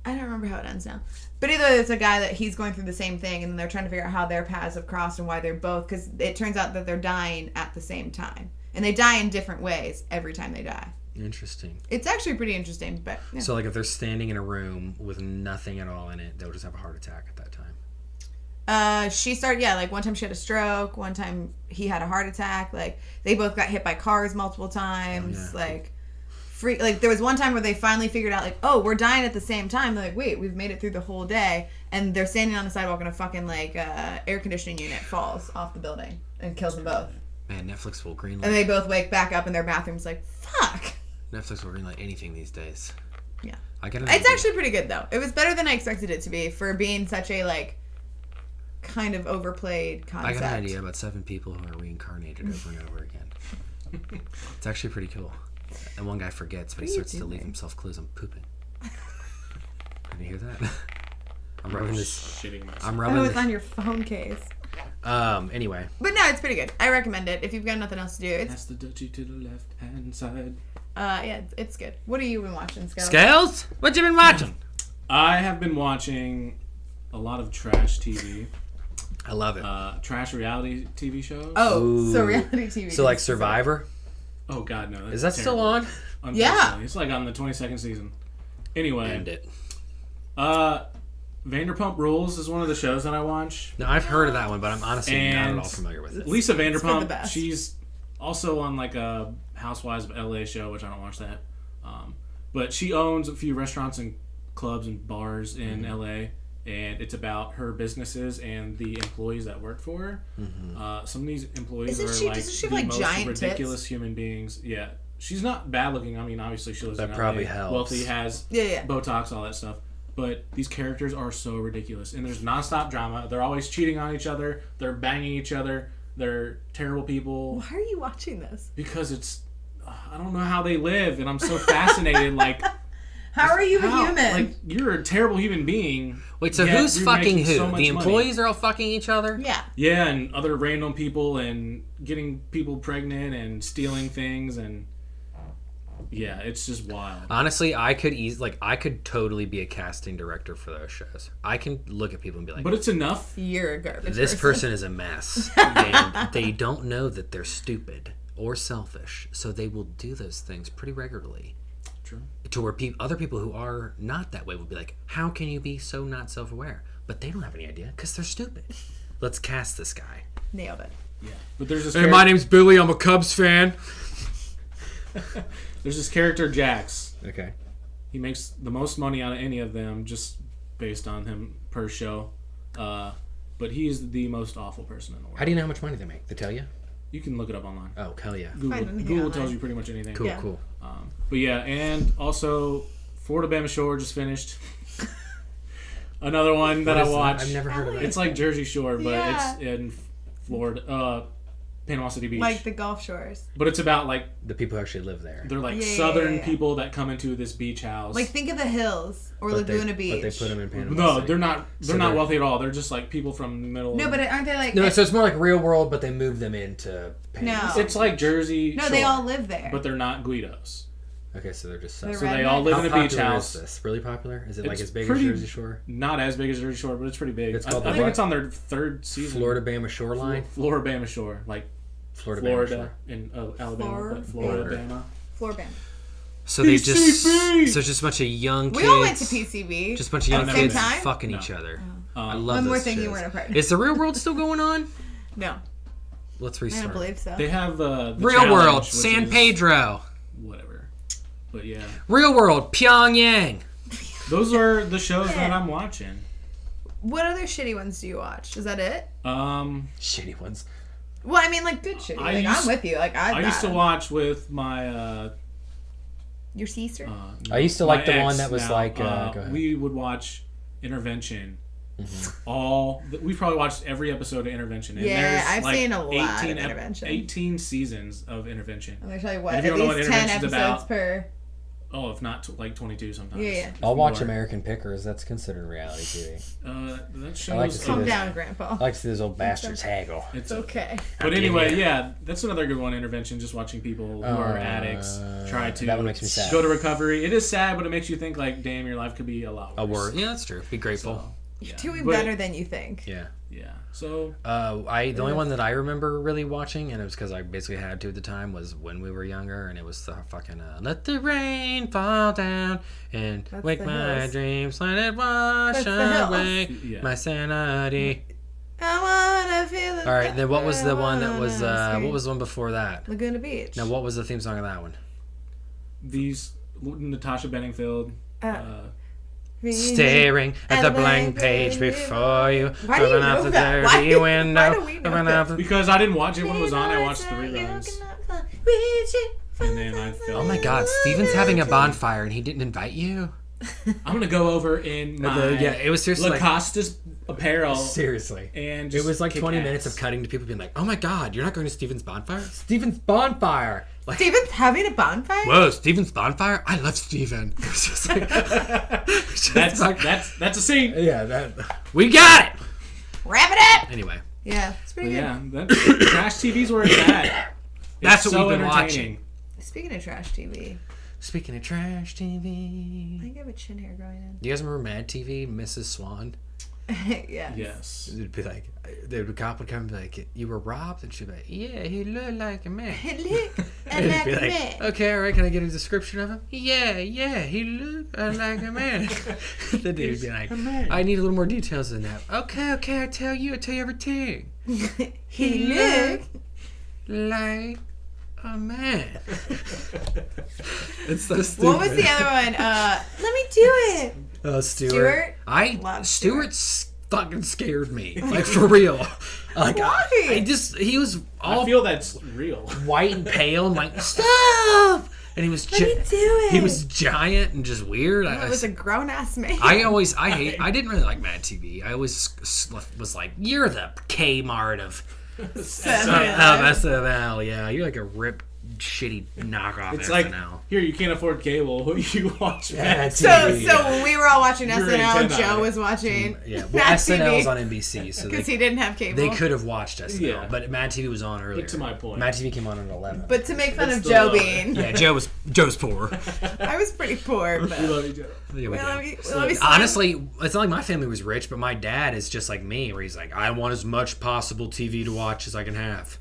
I don't remember how it ends now. But either way, it's a guy that he's going through the same thing, and they're trying to figure out how their paths have crossed and why they're both. Because it turns out that they're dying at the same time, and they die in different ways every time they die. Interesting. It's actually pretty interesting. But yeah. So, like, if they're standing in a room with nothing at all in it, they'll just have a heart attack at that time. She started. Yeah, like one time she had a stroke. One time he had a heart attack. Like they both got hit by cars multiple times. Yeah. Like. Like there was one time where they finally figured out like, oh, we're dying at the same time. They're like, wait, we've made it through the whole day, and they're standing on the sidewalk and a fucking like air conditioning unit falls off the building and kills them both. Man, Netflix will greenlight. And they both wake back up in their bathrooms like, fuck. Netflix will greenlight anything these days. Yeah, I get it. it's actually pretty good though. It was better than I expected it to be for being such a like kind of overplayed I concept. got an idea about 7 people who are reincarnated over and over again. It's actually pretty cool. And one guy forgets, but he What are you starts to leave doing? himself clues. I'm pooping. Can you hear that? I'm rubbing this. Shitting myself. I'm Oh, rubbing it's this. on your phone case. Anyway. But no, it's pretty good. I recommend it if you've got nothing else to do. It's That's the duchy to the left hand side. yeah, it's good. What have you been watching, Skells? Skells? What you been watching? I have been watching a lot of trash TV, I love it. trash reality TV shows. Oh, so Ooh. reality TV. So, like, Survivor? Oh God, no! That's Is that still terrible. on? Unfortunately. It's like on the 22nd season. Anyway, End it. Vanderpump Rules is one of the shows that I watch. No, I've heard of that one, but I'm honestly not And at all familiar with it. Lisa for the Vanderpump, best. she's also on like a Housewives of LA show, which I don't watch that. But she owns a few restaurants and clubs and bars in LA, and it's about her businesses and the employees that work for her. Some of these employees Isn't are she- like doesn't she the have, like, most giant tits? ridiculous human beings. Yeah, she's not bad looking. I mean, obviously she lives That in probably LA, helps. wealthy, has Yeah. Botox, all that stuff. But these characters are so ridiculous, and there's nonstop drama. They're always cheating on each other. They're banging each other. They're terrible people. Why are you watching this? Because it's, I don't know how they live, and I'm so fascinated. Like, How are you a how? human? Like, you're a terrible human being. Wait, so yet who's you're fucking making who? so much The money. employees are all fucking each other? yeah. Yeah, and other random people, and getting people pregnant, and stealing things, and yeah, it's just wild. Honestly, I could totally be a casting director for those shows. I can look at people and be like, But it's enough. You're a garbage this person is a mess. And they don't know that they're stupid or selfish, so they will do those things pretty regularly. True. To where other people who are not that way will be like, how can you be so not self-aware? But they don't have any idea because they're stupid. Let's cast this guy. Nailed it. Yeah. But there's this. name's Billy. I'm a Cubs fan. There's this character Jax. Okay. He makes the most money out of any of them just based on him per show. But he's the most awful person in the world. How do you know how much money they make? They tell you? You can look it up online. Oh, hell yeah. Google, Find anything Google online. tells you pretty much anything. Cool, Yeah. cool. But yeah, and also Florida Bama Shore just finished. Another one that I watched. I've never heard of it. It's like Jersey Shore, but Yeah. it's in Florida, Panama City Beach. Like the Gulf Shores. But it's about like The people who actually live there. they're like Yeah. southern people that come into this beach house. Like think of the hills or But Laguna they, Beach. But they put them in Panama no, City. they're not. They're So not they're- wealthy at all. They're just like people from the middle. No, but aren't they like? No, so it's more like real world, but they move them into Panama No. City. it's like Jersey. no, Shore, they all live there. but they're not Guidos. Okay, so they're just They're So rednecks. they all live How in a beach popular house. is this? Really popular? Is it like It's as big pretty- as Jersey Shore? Not as big as Jersey Shore, but it's pretty big. It's I called think what? it's on their third season. Florida-Bama Shoreline? Florida-Bama Shore, like Florida Florida and Alabama, but Florida-Bama. Floor band. So they just PCB! so it's just a bunch of young kids. We all went to PCB. Just a bunch of young At the kids same time? fucking No. each other. Oh. I love One more those thing you shows. weren't a part of. Is the real world still going on? No, Let's I restart. don't believe so. They have the Real challenge, world, which San is Pedro. whatever. But yeah, Real world, Pyongyang. those are the shows that I'm watching. What other shitty ones do you watch? Is that it? Shitty ones. Well, I mean, like good shitty. I Like, used- I'm with you. Like I used to watch with my your sister. I used to like my the one ex that was now. like, go ahead. we would watch Intervention. We've probably watched every episode of Intervention. And Yeah, there's I've like seen a lot of 18 Intervention. 18 seasons of Intervention. I'm gonna tell you what. And if you At don't know least what 10 Intervention's episodes about- per. Oh, if not like 22 sometimes. Yeah, yeah. I'll watch More. American Pickers. That's considered reality TV. That shows. I like to see Calm this. down, Grandpa. I like to see those old bastards haggle. It's It's okay. But I'll give anyway, you- yeah, that's another good one. Intervention, just watching people who are addicts try to that one makes me sad. go to recovery. It is sad, but it makes you think like, damn, your life could be a lot worse. A word. Yeah, that's true. Be grateful. So, You're yeah. doing But- better than you think. Yeah. Yeah. So The only one that I remember really watching, and it was because I basically had to at the time, was when we were younger, and it was the fucking "Let the Rain Fall Down" and That's "Wake the My Hills. Dreams, Let It Wash That's the Hills. Away Yeah. My Sanity." I wanna feel it. All right, then what was the one that was? Scary. What was the one before that? Laguna Beach? Now, what was the theme song of that one? these Natasha Bedingfield. Staring at the blank page before you, Why do you open up know the that? dirty Why window, do we know open that? up the... Because I didn't watch it when it was on. I watched the reruns. And then I felt. Oh my God, Steven's having a bonfire and he didn't invite you. I'm gonna go over in my Yeah, it was seriously like, Lacoste apparel seriously. and It just was like kick 20 ass. minutes of cutting to people being like, "Oh my God, you're not going to Steven's bonfire? Steven's bonfire!" Like, Steven's having a bonfire? whoa, Steven's bonfire! I love Steven. It was just like, That's like- that's a scene. yeah, that we got it. Wrap it up! Anyway, Yeah, it's pretty good. Yeah, trash TV's where it's at. That's It's what so we've been entertaining. Speaking of trash TV, speaking of trash I TV, think I have a chin hair growing do you guys remember Mad TV, Mrs. Swan? in. Yeah. Yes. It'd be like, the cop would come and be like, "You were robbed," and she'd be like, "Yeah, he looked like a man." Look, I And like it'd be a like, man. "Okay, all right, can I get a description of him?" Yeah, he looked like a man. The dude would be like, man. "I need a little more details than that." Okay, I tell you everything. He look. Like a man. It's so stupid. What was the other one? Let me do it. Stuart. Stuart? I Love Stuart fucking scared me, like for real. Like Why? he was all I feel that's real. white and pale and like stop, and he was Let me do it. he was giant and just weird. It was a grown ass man. I didn't really like Mad TV. I always was like, you're the Kmart of SNL. Yeah, you're like a ripped, shitty knockoff. It's SNL. like, here, you can't afford cable. You watch Mad Mad So TV. when we were all watching You're SNL, antenna. Joe was watching yeah, well, Mad SNL's TV on NBC, so because they he didn't have cable. they could have watched SNL, Yeah. but Mad TV was on earlier. But to my point. Mad TV came on at 11. But to make fun It's of the Joe lower. Bean, yeah, Joe's poor. I was pretty poor, but We love each other. Yeah, we we do. love you, we love you, son. Honestly, it's not like my family was rich, but my dad is just like me, where he's like, I want as much possible TV to watch as I can have.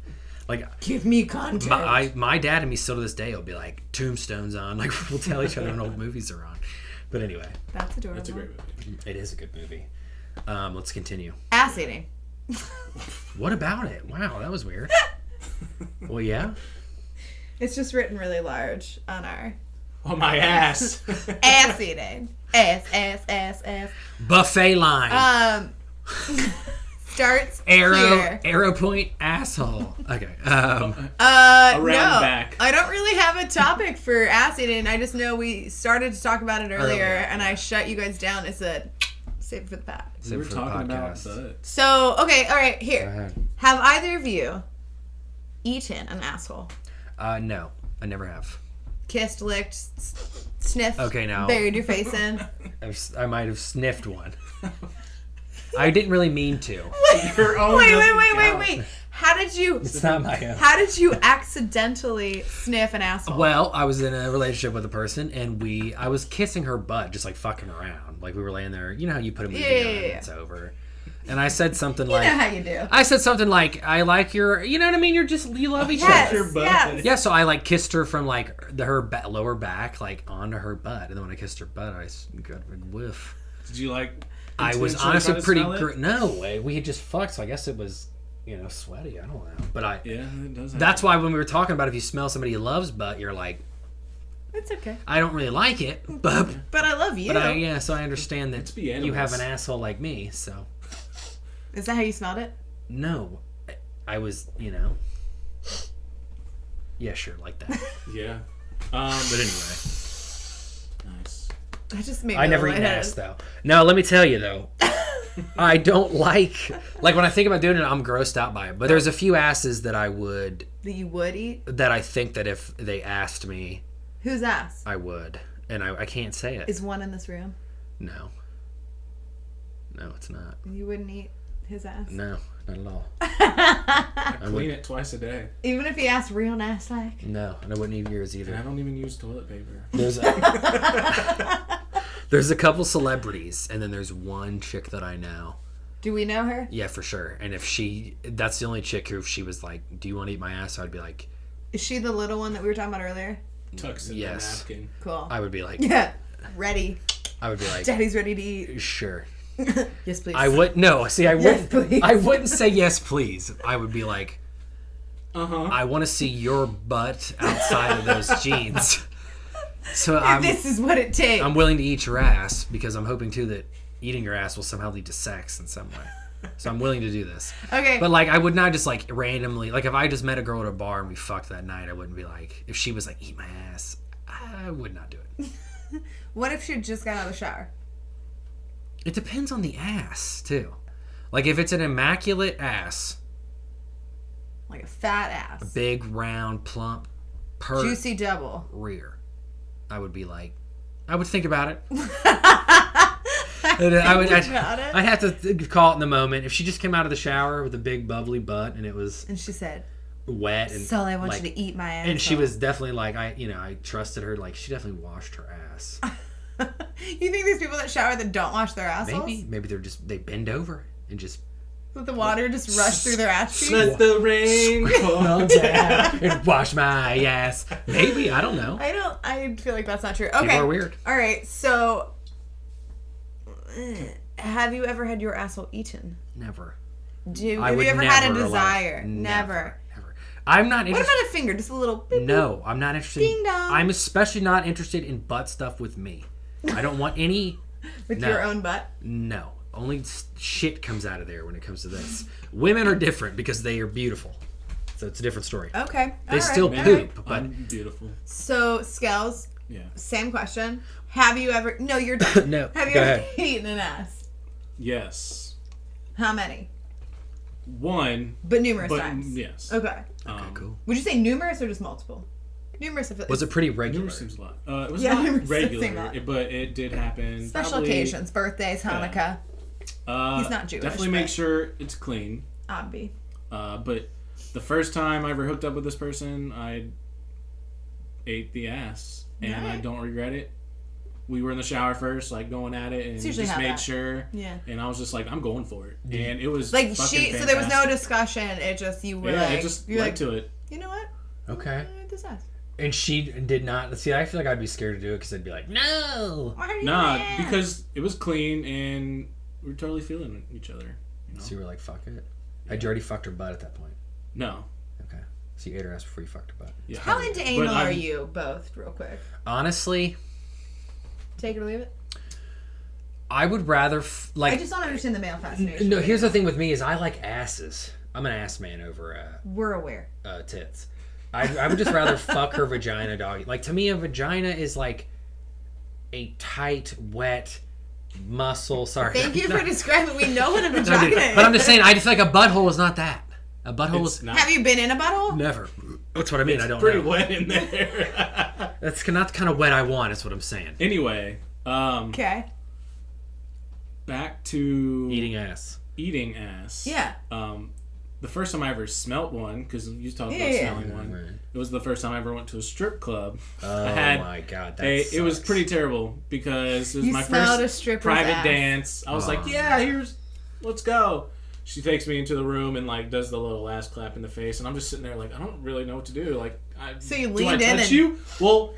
Like, give me content. my dad and me still to this day will be like, Tombstone's on. Like, we'll tell each other when old movies are on. But anyway, That's adorable. That's a great movie. it is a good movie. Let's continue. Ass eating. What about it? Wow, that was weird. Well, yeah. It's just written really large on our Oh, my ass. ass eating. Ass. Buffet line. Starts here. Arrow point asshole. Okay. Around No, back. I don't really have a topic for ass eating. I just know we started to talk about it earlier, Earlier, and I shut you guys down. I said Save it for the pod. We were for the talking about podcast. butts. So, okay, all right, Go here. ahead. Have either of you eaten an asshole? No, I never have. Kissed, licked, sniffed, Okay, now buried your face in? I might have sniffed one. I didn't really mean to. Your own Wait. doesn't count. How did you? It's not my own. How did you accidentally sniff an asshole? Well, I was in a relationship with a person, and I was kissing her butt, just like fucking around. Like we were laying there. You know how you put a movie on and it's over. And I said something you like, know how you do. I said something like, I like your, you know what I mean? You love each Yes, other. Your butt. yes. Yeah, so I like kissed her from like her lower back, like onto her butt. And then when I kissed her butt, I got a big whiff. Did you like? I was intentionally honestly try to pretty smell it? no way. We had just fucked, so I guess it was, sweaty. I don't know. But Yeah, it does. that's why when we were talking about if you smell somebody who loves butt, you're like, It's okay. I don't really like it, but I love you. so I understand that Let's be you have animals. an asshole like me. So Is that how you smelled it? no, I was, yeah, sure, like that. Yeah. But anyway, Nice. That just made me I never eat eat ass though. No, let me tell you though, I don't like when I think about doing it, I'm grossed out by it. But there's a few asses that I would That you would eat? that I think that if they asked me, Whose ass? I would, and I can't say it. Is one in this room? No, it's not. You wouldn't eat his ass? No, not at all. I clean it twice a day, Even if he asked real nice like? No, and I wouldn't eat yours and I either. don't even use toilet paper. There's a couple celebrities, and then there's one chick that I know. Do we know her? Yeah, for sure. And that's the only chick who, if she was like, "Do you want to eat my ass?" I'd be like, Is she the little one that we were talking about earlier? Tucks in Yes. the napkin. Cool. I would be like, Yeah. Ready. I would be like, Daddy's ready to eat. sure. Yes, please. I would no. See, I Yes, wouldn't. please. I wouldn't say yes, please. I would be like, Uh-huh. I want to see your butt outside of those jeans. So This is what it takes. I'm willing to eat your ass because I'm hoping too that eating your ass will somehow lead to sex in some way. So I'm willing to do this. Okay. But like I would not just like randomly like if I just met a girl at a bar and we fucked that night, I wouldn't be like if she was like eat my ass, I would not do it. What if she just got out of the shower? It depends on the ass too. Like if it's an immaculate ass, Like a fat ass. big round plump pert Juicy double. rear, I would be like I would think about it. I'd I'd have to call it in the moment. If she just came out of the shower with a big bubbly butt and it was And she said, wet and Sully, I want like, you to eat my ass. and she was definitely like I trusted her. Like she definitely washed her ass. You think these people that shower that don't wash their assholes? Maybe they bend over and just Let the water just rush through their ass cheeks? Let the rain fall down. and wash my ass. Maybe I don't know. I feel like that's not true. Okay. People are weird. All right. So, have you ever had your asshole eaten? Never. Have I you would ever had a never allow- desire? Never. I'm not What interested. about a finger? Just a little. Beep, beep. No, I'm not interested. Ding dong. I'm especially not interested in butt stuff with me. I don't want any. With No. your own butt. No, only shit comes out of there when it comes to this. Women are different because they are beautiful, so it's a different story. Okay. They all still right. poop, but I'm beautiful. So, Skells, Yeah. same question. Have you ever. No, you're done. no. Have you Go ever ahead. eaten an ass? Yes. How many? One. But numerous But times. yes. Okay. Okay, cool. Would you say numerous or just multiple? Numerous. If Was it pretty regular? Numerous seems a lot. It was Yeah, numerous not seems regular, a lot. but it did happen. special Probably, occasions, birthdays, Hanukkah, He's not Jewish, Definitely make but- sure it's clean. obvi. But the first time I ever hooked up with this person, I ate the ass, and I Right. don't regret it. We were in the shower first, like going at it, and It's usually just how made that- sure. Yeah. And I was just like, I'm going for it, and it was Like fucking so there was no fantastic. discussion. It just you were Yeah, like, it just you're led like, to it. you know what? Okay. This ass. And she did not. See, I feel like I'd be scared to do it because I'd be like, no. Why are you Nah, mad? because it was clean, and we were totally feeling each other. You know? So you were like, fuck it. Had you already fucked her butt at that point? No. Okay. So you ate her ass before you fucked her butt. Yeah. How into But anal are I'm- you both? Real quick. Honestly, Take it or leave it. I would rather I just don't understand the male fascination. No, here's the thing with me is I like asses. I'm an ass man over We're aware. tits. I would just rather fuck her vagina, doggy. Like to me, a vagina is like a tight, wet, muscle. Sorry. Thank you for describing. We know what a No, vagina dude, is. but I'm just saying, I just feel like a butthole is not that. A butthole It's is not. Have you been in a butthole? never. That's what I mean. I don't Pretty know. wet in there. That's not the kind of wet I want. Is what I'm saying. Anyway, Okay. back to Eating ass. eating ass. Yeah. The first time I ever smelt one, because you talked about Yeah. smelling one, Right. it was the first time I ever went to a strip club. Oh I had my god, that it was sucks. pretty terrible because it was You my smelled a first stripper's private ass. dance. I was like, yeah, let's go. She takes me into the room and like does the little ass clap in the face, and I'm just sitting there like, I don't really know what to do. Like, So you do leaned I in touch and- you? Well,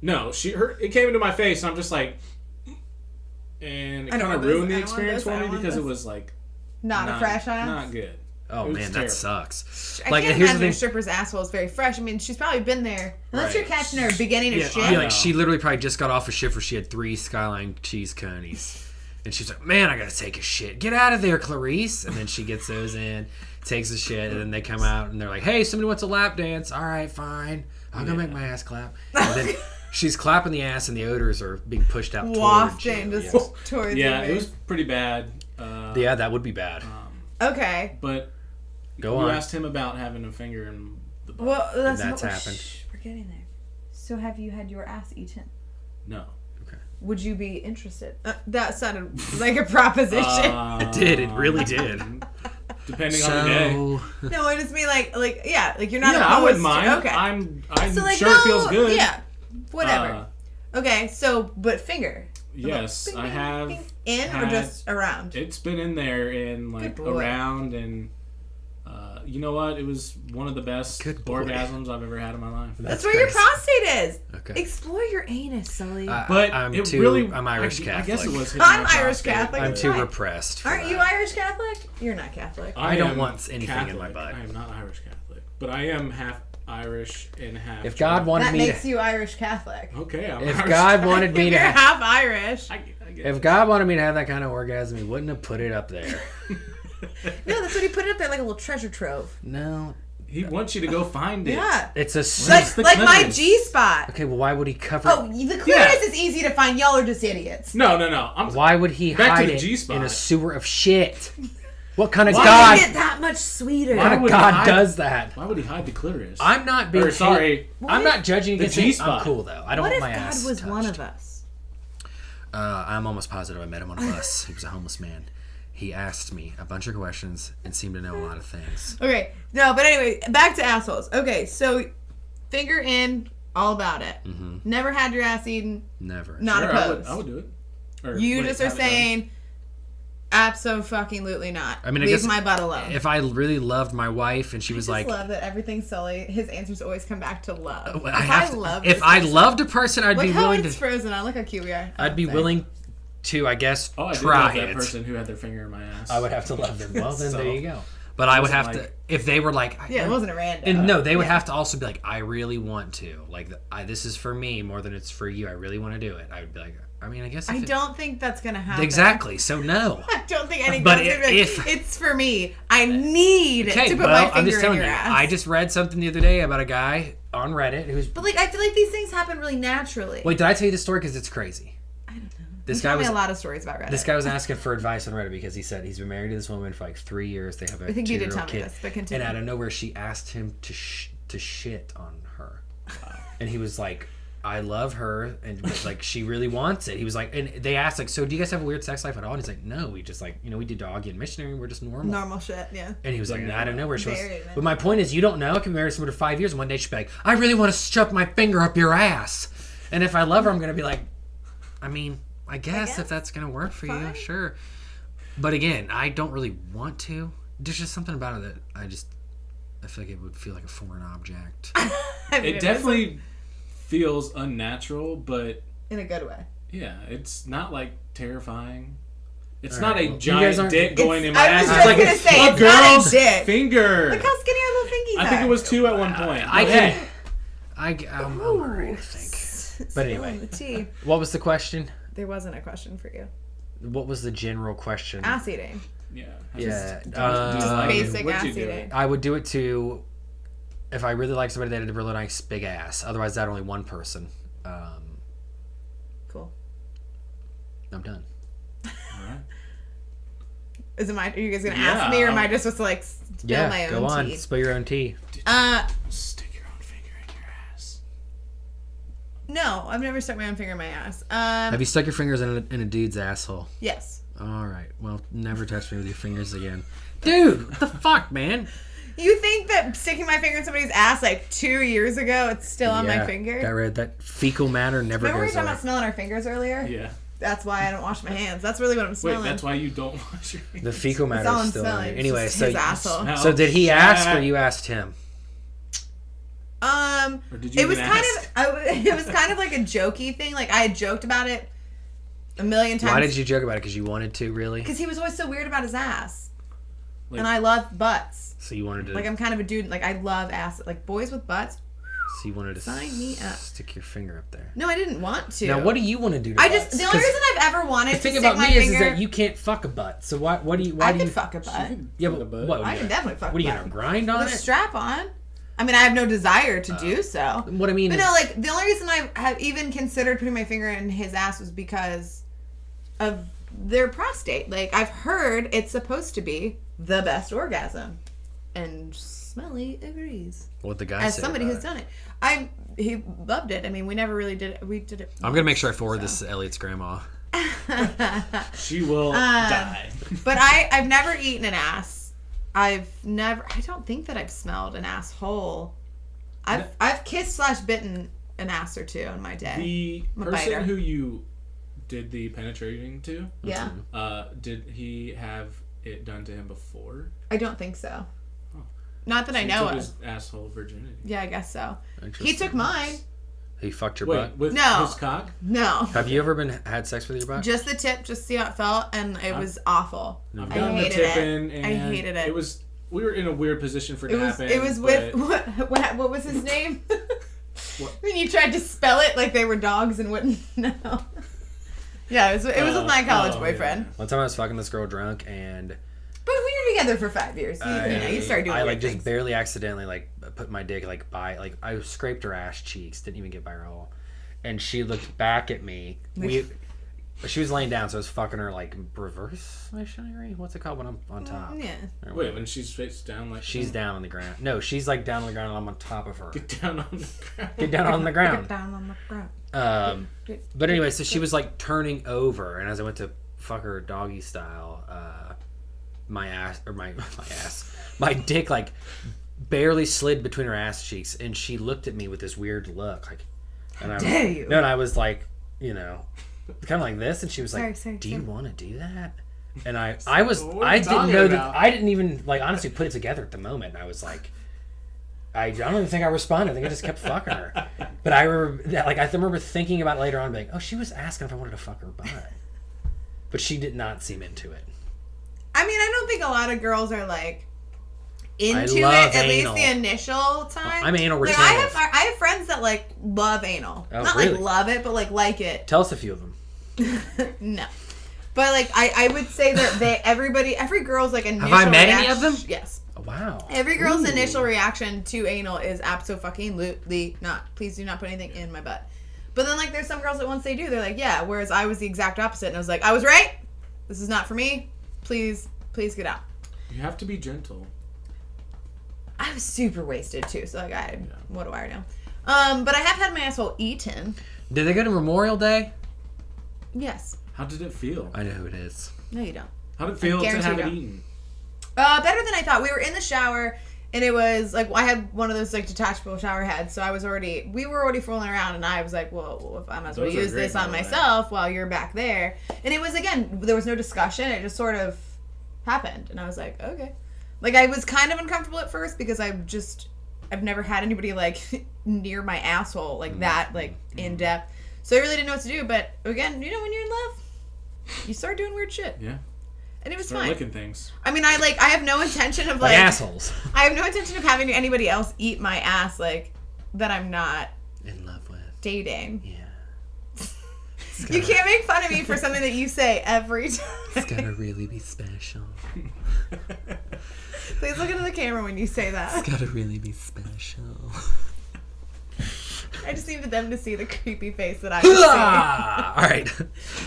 no. It came into my face, and I'm just like, and it I don't kind of want this, ruined I the don't want experience this, I for me don't want because it this. was like Not a fresh ass. not good. Oh It was man, that terrible. sucks. I Like, can't here's the imagine thing. a stripper's asshole is very fresh. I mean, she's probably been there. Unless Right. you're catching her beginning of Yeah, shit. I like know. she literally probably just got off a shift where she had 3 Skyline cheese conies. And she's like, man, I gotta take a shit. Get out of there, Clarice. And then she gets those in, takes a shit, and then they come out and they're like, hey, somebody wants a lap dance. All right, fine. I'm gonna make my ass clap. And then she's clapping the ass and the odors are being pushed out Wafting towards you. just towards Yeah, you. it was pretty bad. Yeah, that would be bad. Okay. But Go you on. asked him about having a finger in the butt. Well, that's happened. Shh, we're getting there. So have you had your ass eaten? No. Would you be interested? that sounded like a proposition. It did. It really did. Depending on the day. No, I just mean like yeah, like you're not Yeah, opposed I wouldn't to- mind. Okay. I'm so like sure it feels good. Yeah. Whatever. Okay, so but finger. Yes, Bing, I bing, have. bing. In or had- just around? It's been in there and like Good boy. around and you know what? It was one of the best Good boy. orgasms I've ever had in my life. That's where your crazy. prostate is. Okay. Explore your anus, Sully. But I'm it too. really, I'm Irish I Catholic. guess it was. hitting I'm my Irish prostate. Catholic. I'm too Right. repressed. For Aren't that. you Irish Catholic? You're not Catholic. I don't am want anything in my Catholic. butt. I am not Irish Catholic, but I am half Irish and half. If God German. wanted That me makes to, you Irish Catholic. Okay, I'm if Irish God Catholic. wanted me If you're to, half Irish. I get if it. God wanted me to have that kind of orgasm, He wouldn't have put it up there. No, that's what he put it up there, like a little treasure trove. No, He wants you to go find it. Yeah. it's a. Like- the Like my clitoris. G spot. Okay, well, why would he cover? Oh, the clitoris is easy to find. Y'all are just idiots. No. I'm Why would he Back to hide the it G-spot. in a sewer of shit? What kind of Why God? Make it that much sweeter. Why What kind would of he God hide- does that? Why would he hide the clitoris? I'm not being. Or, sorry. I'm not judging The against it. G-spot. I'm cool though. I don't What want if my God ass was touched. one of us? I'm almost positive I met him on a bus. He was a homeless man. He asked me a bunch of questions and seemed to know a lot of things. Okay, no, but anyway, back to assholes. Okay, so finger in, all about it. Mm-hmm. Never had your ass eaten. Never. Not Sure, opposed. I would do it. Or, You wait, just are have it done. saying, absolutely not. I mean, I leave guess my butt alone. If I really loved my wife and she was I like, just love that everything Sully. His answers always come back to love. I have to, love if this I person- loved a person, I'd look be how willing it's to. frozen on. Look how cute we are. I'd be willing to, I guess, Oh, I did try love that it. person who had their finger in my ass. I would have to love them. Well, then So, there you go. But I would have wasn't to, like- if they were like, Yeah, it wasn't a random. and no, they would have to also be like, I really want to. Like, this is for me more than it's for you. I really want to do it. I would be like, I mean, I guess. If I it- don't think that's gonna happen. Exactly. So no. I don't think any But girl's gonna be like, if- it's for me. I need Okay, to put well, my finger I'm just telling in you. your ass. I just read something the other day about a guy on Reddit who's. But like, I feel like these things happen really naturally. Wait, did I tell you the story? Because it's crazy. I don't know. This You guy tell was me a lot of stories about Reddit. This guy was asking for advice on Reddit because he said he's been married to this woman for like 3 years. They have a I think you did 2-year-old tell me kid. this, but continue. And out of nowhere, she asked him to shit on her, and he was like, "I love her," and was like, "She really wants it." He was like, and they asked like, "So do you guys have a weird sex life at all?" And he's like, "No, we just like we do doggy and missionary. We're just normal." Normal shit, yeah. And he was like, I don't know where she was. Very But my point is, you don't know. I can marry someone for 5 years, and one day she'll be like, I really want to shove my finger up your ass. And if I love her, I'm going to be like, I mean, I guess if that's going to work for you, sure. But again, I don't really want to. There's just something about it that I feel like it would feel like a foreign object. I mean, It definitely feels unnatural, but in a good way. yeah, it's not like terrifying. It's All not right, a well, you guys giant aren't- dick going in my I ass. was It's just like gonna say, a it's not a girl's dick. finger. Look how skinny our little fingies I think are. it was 2 at one point. I Go can. ahead. I'm alright, I think. But anyway. The tea. What was the question? There wasn't a question for you. What was the general question? Ass eating. Yeah. Yeah, Just just basic What'd you ass do? eating. I would do it to if I really like somebody that had a really nice big ass. Otherwise, that only one person. Cool. I'm done. Are you guys gonna ask me, or am I just supposed to like spill my own go on. tea? Spill your own tea. Stick your own finger in your ass. No, I've never stuck my own finger in my ass. Have you stuck your fingers in a dude's asshole? Yes. All right. Well, never touch me with your fingers again, dude. What the fuck, man? You think that sticking my finger in somebody's ass like 2 years ago, it's still on my finger? Got rid. That fecal matter never Remember we were goes talking away. about smelling our fingers earlier? Yeah. That's why I don't wash my hands. That's really what I'm smelling. Wait, that's why you don't wash your hands. The fecal matter all is I'm still on smelling. you. It's Anyway, just so his asshole. so did he ask or you asked him? Or did you it was even kind ask? of it was kind of like a jokey thing. Like I had joked about it a million times. Why did you joke about it? Because you wanted to, really? Because he was always so weird about his ass, Like- and I love butts. So you wanted to. Like I'm kind of a dude. Like I love ass. Like boys with butts. So you wanted to Sign me up. stick your finger up there. No, I didn't want to. Now, what do you want to do to I butts? just the only 'Cause reason I've ever wanted the to thing stick about my me finger. is that you can't fuck a butt. So why do you? I do could you? fuck a butt. Yeah, Fuck a but butt. what? I can definitely fuck. What are you a gonna butt. grind on With a it? strap on. I mean, I have no desire to do so. What I mean But is, no, like the only reason I have even considered putting my finger in his ass was because of their prostate. Like I've heard it's supposed to be the best orgasm, and Smelly agrees. what the guy As said somebody about who's it. done it, he loved it. I mean, we never really did it. We did it. I'm gonna make sure I forward this to Elliot's grandma. She will die. But I've never eaten an ass. I don't think that I've smelled an asshole. I've kissed / bitten an ass or two in my day. The I'm a biter. person who you did the penetrating to, Yeah. did he have it done to him before? I don't think so. Oh. Not that I He know took of. his asshole virginity. Yeah, I guess so. He Interesting. took mine. He fucked your Wait, butt. with No. his cock? No. Have you ever had sex with your butt? Just the tip, just see how it felt, and it was awful. I've I done the hated tipping, it. and I hated it. We were in a weird position for it to happen. It was with what was his name? When you tried to spell it like they were dogs and wouldn't know. Yeah, it was with my college boyfriend. Yeah. One time I was fucking this girl drunk and But we were together for 5 years. You started doing I weird like just things. barely accidentally like put my dick like by like I scraped her ass cheeks, didn't even get by her hole, and she looked back at me. She was laying down, so I was fucking her like reverse missionary. What's it called when I'm on top? Yeah. Or Wait, when she's face down like she's down on the ground. No, she's like down on the ground, and I'm on top of her. Get down on the ground. Get down on the ground. Down on the ground. But anyway, so she was like turning over, and as I went to fuck her doggy style, my dick like barely slid between her ass cheeks, and she looked at me with this weird look, like, and I dare you? No, and I was like, you know, kind of like this, and she was like, Sorry. "Do you want to do that?" And I What are you didn't talking know about? that. I didn't even like honestly put it together at the moment. I was like. I don't even think I responded. I think I just kept fucking her. But I remember that, like I remember thinking about it later on, being, oh, she was asking if I wanted to fuck her butt, but she did not seem into it. I mean, I don't think a lot of girls are like into love it. At anal. least the initial time. I'm anal Like, retentive. I have friends that like love anal. Oh, Not really? like love it, but like it. Tell us a few of them. No. But like I would say that every girl's like initial I met any reaction- of them? Yes. Oh, wow. Every girl's initial reaction to anal is abso-fucking-lutely not. Please do not put anything in my butt. But then like there's some girls that once they do, they're like, yeah. Whereas I was the exact opposite, and I was like, I was right. This is not for me. Please get out. You have to be gentle. I was super wasted too, so like what do I know? But I have had my asshole eaten. Did they go to Memorial Day? Yes. How did it feel? I know who it is. No, you don't. How did it feel to guarantee have you it don't. eaten? Better than I thought. We were in the shower, and it was like I had one of those like detachable shower heads, so we were already fooling around, and I was like, well, if I might as well Those are use great, this by on the way. myself while you're back there. And it was, again, there was no discussion. It just sort of happened, and I was like, okay. Like I was kind of uncomfortable at first because I've never had anybody like near my asshole like that, like in depth. So I really didn't know what to do. But again, you know, when you're in love, you start doing weird shit. Yeah. And it was Start fine. licking things. I mean, I have no intention of Like like assholes. I have no intention of having anybody else eat my ass like that I'm not In love with. dating. Yeah. You can't make fun of me for something that you say every time. It's gotta really be special. Please look into the camera when you say that. It's gotta really be special. I just needed them to see the creepy face that I was All right.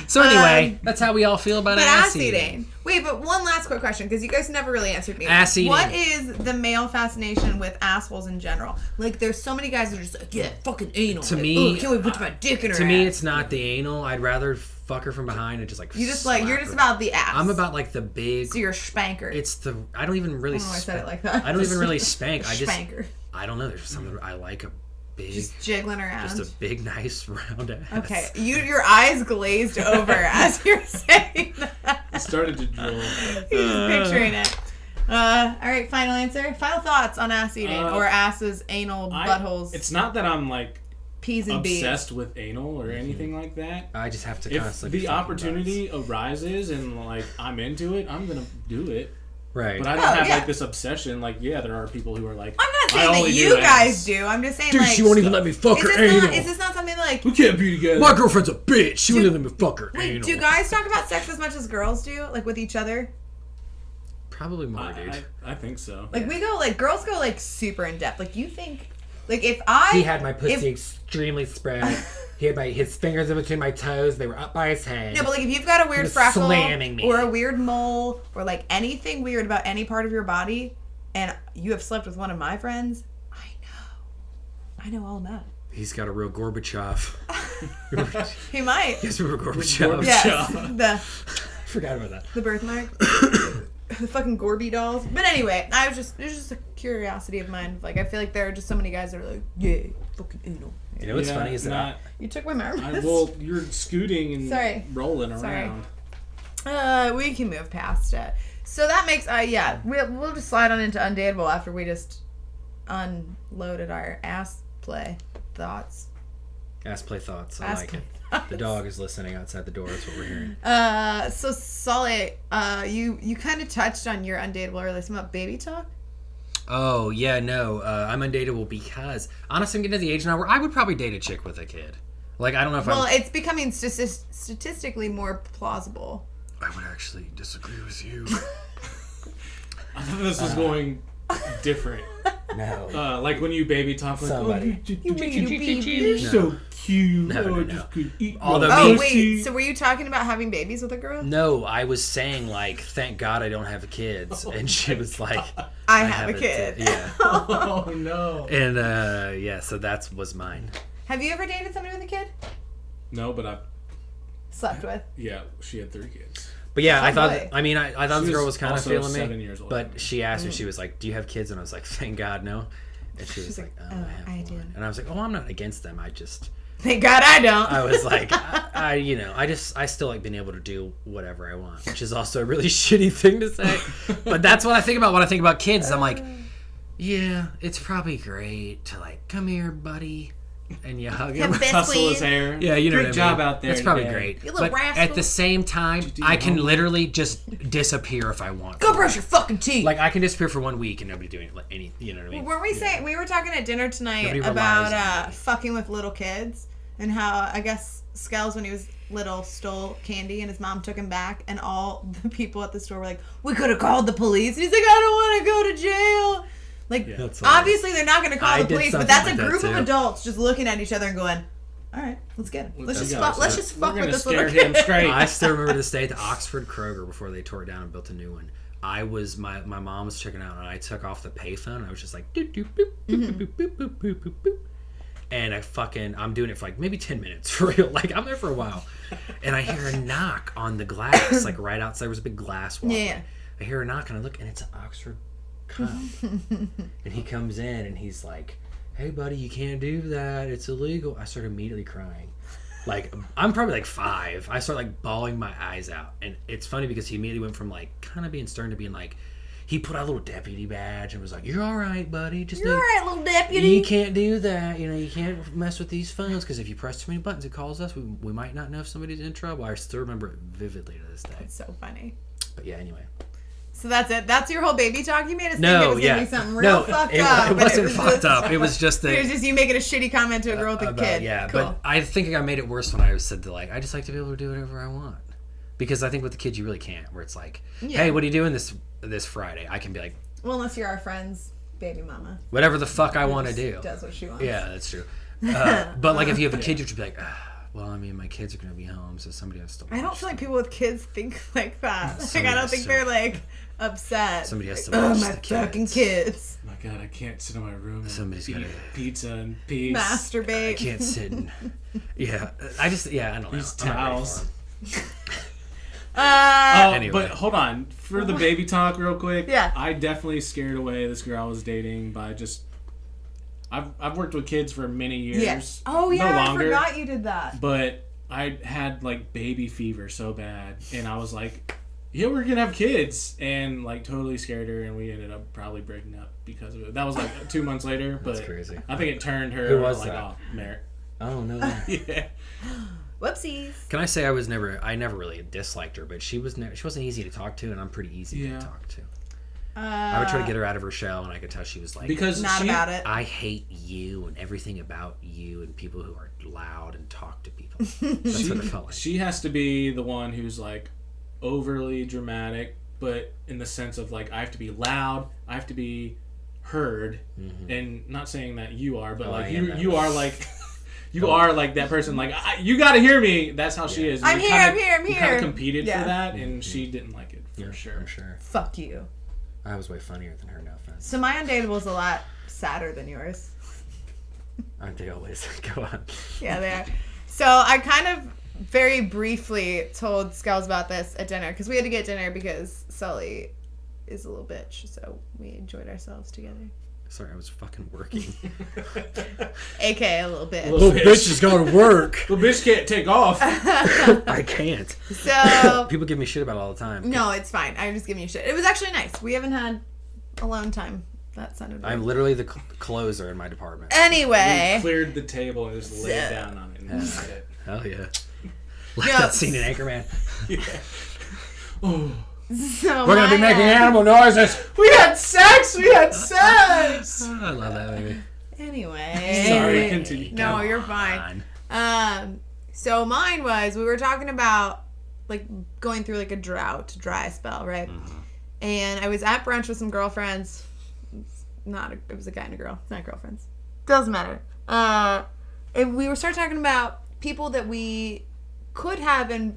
So anyway, that's how we all feel about ass eating. Wait, but one last quick question, because you guys never really answered me. Ass eating. What is the male fascination with assholes in general? Like, there's so many guys that are just like, yeah, fucking anal. To like, me, can't wait to put my dick in her to me, ass. it's not the anal. I'd rather fuck her from behind and just like. You just slap like you're her. just about the ass. I'm about like the big. So you're a spanker. It's the. I don't even really. I don't know why I said it like that. I don't even really spank. I just. Spanker. I don't know. There's something I like a big. Just jiggling around. Just a big, nice round ass. Okay, your eyes glazed over as you're saying that. It started to drool. He's picturing it. All right, final answer. Final thoughts on ass eating or asses, anal, buttholes. It's not that I'm like P's and B's. obsessed with anal or anything like that. I just have to If constantly. the opportunity arises and like I'm into it, I'm gonna do it. Right. But I don't have like this obsession. Like, yeah, there are people who are like, I'm not I saying only that you do guys ass. do. I'm just saying Dude, like. she won't even let me fuck her anal. Is this not something like? We can't be together. My girlfriend's a bitch. She won't let me fuck her Wait, anal. do guys talk about sex as much as girls do? Like with each other? Probably more, dude. I think so. Like we go like girls go like super in depth. Like you think like if I He had my pussy extremely spread. He had his fingers in between my toes. They were up by his head. No, but like if you've got a weird was freckle slamming me. or a weird mole or like anything weird about any part of your body and you have slept with one of my friends, I know all about it. He's got a real Gorbachev. He might. Yes, real Gorbachev. Yes, Forgot about that. the birthmark. The fucking Gorby dolls. But anyway, it was just a curiosity of mine. Like I feel like there are just so many guys that are like, yeah, fucking anal. You know what's funny is that You took my marbles. well, you're scooting and rolling around. We can move past it. So that makes, we'll just slide on into Undateable after we just unloaded our ass play thoughts. ass play thoughts. I Ass like play it. thoughts. The dog is listening outside the door. That's what we're hearing. So Sully, you kind of touched on your Undateable earlier, something about baby talk. Oh yeah, no, I'm undateable because honestly, I'm getting to the age now where I would probably date a chick with a kid. Like I don't know if it's becoming statistically more plausible. I would actually disagree with you. I thought this was going different. No. Like when you baby talk, like, Somebody. you're so cute. No. Just could eat Although my me- pussy. Wait, so were you talking about having babies with a girl? No, I was saying like, thank God I don't have kids, and she was like, I have a kid. Yeah. Oh no. And yeah, so that was mine. Have you ever dated somebody with a kid? No, but Slept with? yeah, she had 3 kids. But yeah, I thought. boy. I mean, I thought She this girl was was kind of also feeling 7 me. years older than me. But she asked me, she was like, "Do you have kids?" And I was like, "Thank God, no." And she was like, "Oh, I have do." one." And I was like, "Oh, I'm not against them. I just." Thank God I don't. I was like, I still like being able to do whatever I want, which is also a really shitty thing to say. But that's what I think about when I think about kids. I'm like, yeah, it's probably great to like, come here, buddy, and you hug him. Tussle his hair. Yeah, you know Good what I job mean? out there. That's probably Dad. great. You little But rascal. at the same time, do I your can homework? literally just disappear if I want. Go to. brush your fucking teeth. Like I can disappear for 1 week and nobody doing like any. You know what I mean? Weren't we saying we were talking at dinner tonight Nobody relies about on fucking with little kids and how I guess Skells when he was little stole candy and his mom took him back and all the people at the store were like, we could have called the police. And he's like, I don't want to go to jail. Like That's obviously they're not going to call I the did police, but something that's like a that, group of too. adults just looking at each other and going, all right, let's get him. Let's just fuck We're with gonna this scare little him kid. straight. I still remember this day at the Oxford Kroger before they tore it down and built a new one. I was my mom was checking out and I took off the payphone and I was just like doop, doop, boop, boop, boop, boop, boop, boop, boop, boop. And I'm doing it for like maybe 10 minutes for real. Like I'm there for a while. And I hear a knock on the glass, like right outside. There was a big glass wall. Yeah. I hear a knock and I look and it's an Oxford cop. And he comes in and he's like, hey buddy, you can't do that. It's illegal. I start immediately crying. Like I'm probably like 5. I start like bawling my eyes out. And it's funny because he immediately went from like kind of being stern to being like, he put out a little deputy badge and was like, you're all right, buddy. Just You're all right, little deputy. you can't do that. You know, you can't mess with these phones because if you press too many buttons, it calls us. We might not know if somebody's in trouble. I still remember it vividly to this day. It's so funny. But yeah, anyway. So that's it. That's your whole baby talk. You made us think it No, was yeah. gonna be something real fucked it, up. it but wasn't was fucked just- up. It was just that. It was just you making a shitty comment to a girl with a kid. Yeah, Cool. but I think I made it worse when I said that, like, I just like to be able to do whatever I want. Because I think with the kids you really can't. Where it's like, hey, what are you doing this Friday? I can be like, well, unless you're our friend's baby mama. whatever the fuck I want to do. Does what she wants. Yeah, that's true. But like if you have a kid, you should be like, well, I mean, my kids are going to be home, so somebody has to watch I don't feel like them. people with kids think like that. Like, Somebody I don't has think to- they're like upset. Somebody has to Like, watch my the fucking kids. kids. My God, I can't sit in my room and Somebody's eat gotta- pizza and peace. Masturbate. I can't sit and... Yeah. I don't know. Use I'm not ready towels. for 'em. Oh, Anyway. but hold on. For the baby talk real quick. Yeah. I definitely scared away this girl I was dating by just... I've worked with kids for many years. Yes. Oh yeah, No I longer. forgot you did that. But I had like baby fever so bad. And I was like, yeah, we're going to have kids. And like totally scared her. And we ended up probably breaking up because of it. That was like 2 months later. But That's crazy. I think it turned her Who was like, that? oh, Merritt. Oh, no. Yeah. Whoopsies. Can I say I never really disliked her, but she wasn't easy to talk to, and I'm pretty easy Yeah. to talk to. I would Uh, try to get her out of her shell, and I could tell she was like, Because not she, about it. I hate you and everything about you and people who are loud and talk to people. That's what it felt like. She has to be the one who's like overly dramatic, but in the sense of like I have to be loud, I have to be heard, and not saying that you are, but Oh, I like am that you way. are like you are like that person. Like you got to hear me. That's how she is. I'm We here, kinda- I'm here, I'm we kind here. of competed Yeah. for that, and she didn't like it for Yeah, sure. I'm sure. Fuck you. I was way funnier than her, no offense. So my undateable is a lot sadder than yours. Aren't they always? Go on. Yeah, they are. So I kind of very briefly told Skells about this at dinner because we had to get dinner because Sully is a little bitch. So we enjoyed ourselves together. Sorry, I was fucking working. AKA a little bitch. Little bitch. has got to work. The bitch can't take off. I can't. So People give me shit about it all the time. no, it's fine. I'm just giving you shit. It was actually nice. We haven't had alone time. That sounded weird. I'm literally the closer in my department. Anyway. We cleared the table and just laid So- down on it. And that's it. Hell yeah. Like Yeah. that scene in Anchorman. Yeah. Oh. So We're gonna be my, making animal noises. We had sex. We had sex. Oh, I love that movie. Anyway. Sorry, continue. No, Come you're fine. on. So mine was we were talking about like going through like a dry spell, right? And I was at brunch with some girlfriends. It was a guy and a girl, not girlfriends. Doesn't matter. And we were starting talking about people that we could have and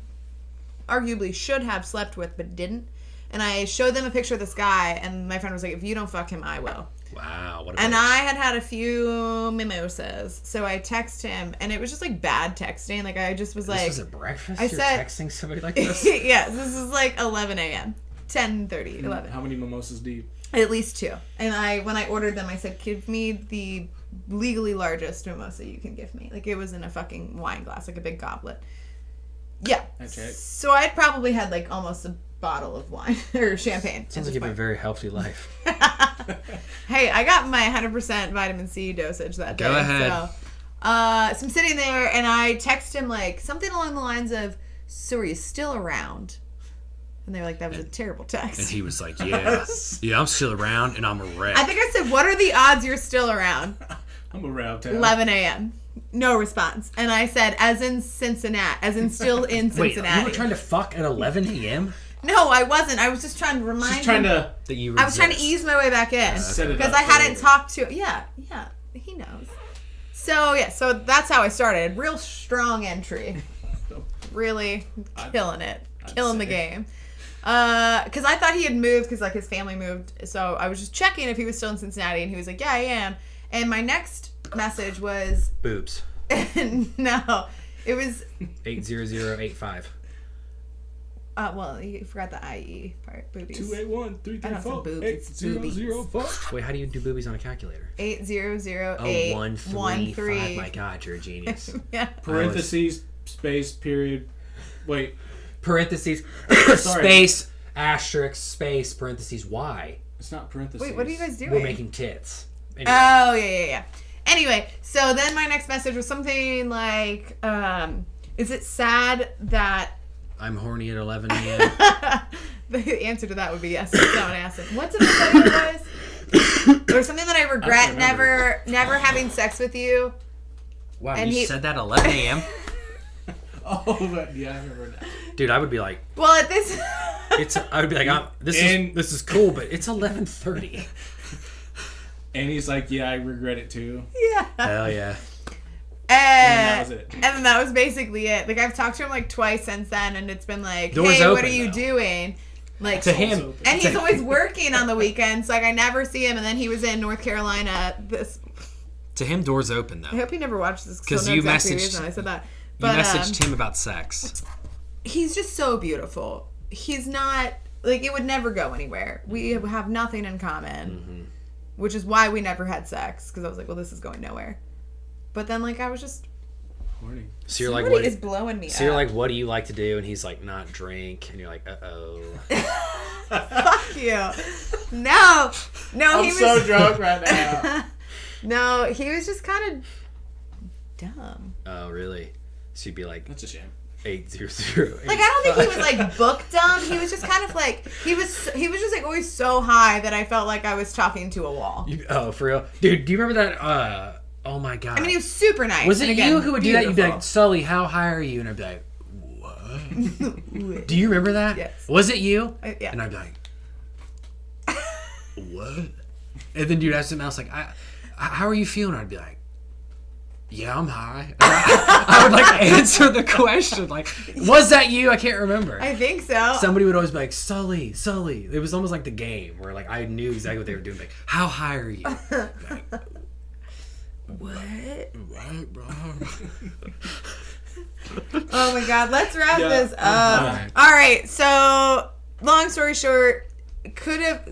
arguably should have slept with but didn't. And I showed them a picture of this guy, and my friend was like, "If you don't fuck him, I will." Wow. What a And bitch. I had a few mimosas, so I text him, and it was just like bad texting. Like I just was This like, was at breakfast? I You're said- texting somebody like this? yes, this is like 11 a.m., 10:30, 11, How many mimosas deep? at least 2. And when I ordered them, I said, "Give me the legally largest mimosa you can give me." Like it was in a fucking wine glass, like a big goblet. Yeah. That's right. So I'd probably had like almost a bottle of wine or champagne. Sounds like you have a very healthy life. Hey, I got my 100% vitamin C dosage that day. Go ahead. So I'm sitting there and I text him like something along the lines of, "So are you still around?" And they were like, "That was a terrible text." And he was like, yeah, I'm still around and I'm a wreck. I think I said, "What are the odds you're still around?" I'm around town. 11 a.m. No response. And I said, "As in Cincinnati, as in still in Wait, Cincinnati." you were trying to fuck at 11 a.m.? No, I wasn't. I was just trying to remind She's trying him. to That you I was trying to exist. ease my way back in set it because up I hadn't later. talked to. Yeah, he knows. So so that's how I started. Real strong entry. Really killing it, killing the say. game. Because I thought he had moved because like his family moved. So I was just checking if he was still in Cincinnati, and he was like, "Yeah, I am." And my next message was Boobs. no, it was 80085. well, you forgot the IE part. Boobies. 281 I don't say boobs, it's boobies. 8004. Wait, how do you do boobies on a calculator? 8008 Oh, 135. My God, you're a genius. Yeah. Parentheses, space, period. Wait, Parentheses, Sorry. space, asterisk, space, parentheses, Y. it's not parentheses. Wait, what are you guys doing? We're making tits. Anyway, Oh, yeah. Anyway, so then my next message was something like, is it sad that... I'm horny at 11 a.m. The answer to that would be yes. That's not what I asked him. What's the message was? There was something that I regret remember. never having sex with you. Wow, And you he- said that at 11 a.m.? Oh, but yeah, I remember that. Dude, I would be like, Well, at this... I would be like, this is cool, but it's 11:30. And he's like, yeah, I regret it too. yeah. Hell yeah. that was it. And then that was basically it. Like, I've talked to him like twice since then, and it's been like, Doors hey, what open, are you though. doing? Like, To him. and he's always working on the weekends. Like, I never see him. And then he was in North Carolina. To him, doors open I though. hope he never watched this 'Cause you you exactly messaged- reason I said that. You But messaged him about sex. he's just so beautiful. He's not like, it would never go anywhere. We have nothing in common, which is why we never had sex. Because I was like, well, this is going nowhere. But then, like, I was just, Horny. So you're like, somebody what? is blowing me So up. you're like, what do you like to do? And he's like, not drink. And you're like, uh-oh. Fuck you. No, I'm he was so drunk right now. No, he was just kind of dumb. Oh, really? So you'd be like, That's a shame. 800. Like, I don't think he was like book dumb. He was just kind of like, he was just like always so high that I felt like I was talking to a wall. Oh, for real? Dude, do you remember that? Oh my God. I mean, he was super nice. Was it and again, you who would do that? You'd be beautiful. like, Sully, how high are you? And I'd be like, what? Do you remember that? Yes. Was it you? Yeah. And I'd be like, what? And then you'd ask something else like, how are you feeling? I'd be like, yeah, I'm high. And I would like answer the question. Like, was that you? I can't remember. I think so. Somebody would always be like, Sully. It was almost like the game where like I knew exactly what they were doing. Like, how high are you? Like, What? bro? Oh my God, let's wrap Yeah. this up. All right, so long story short, should have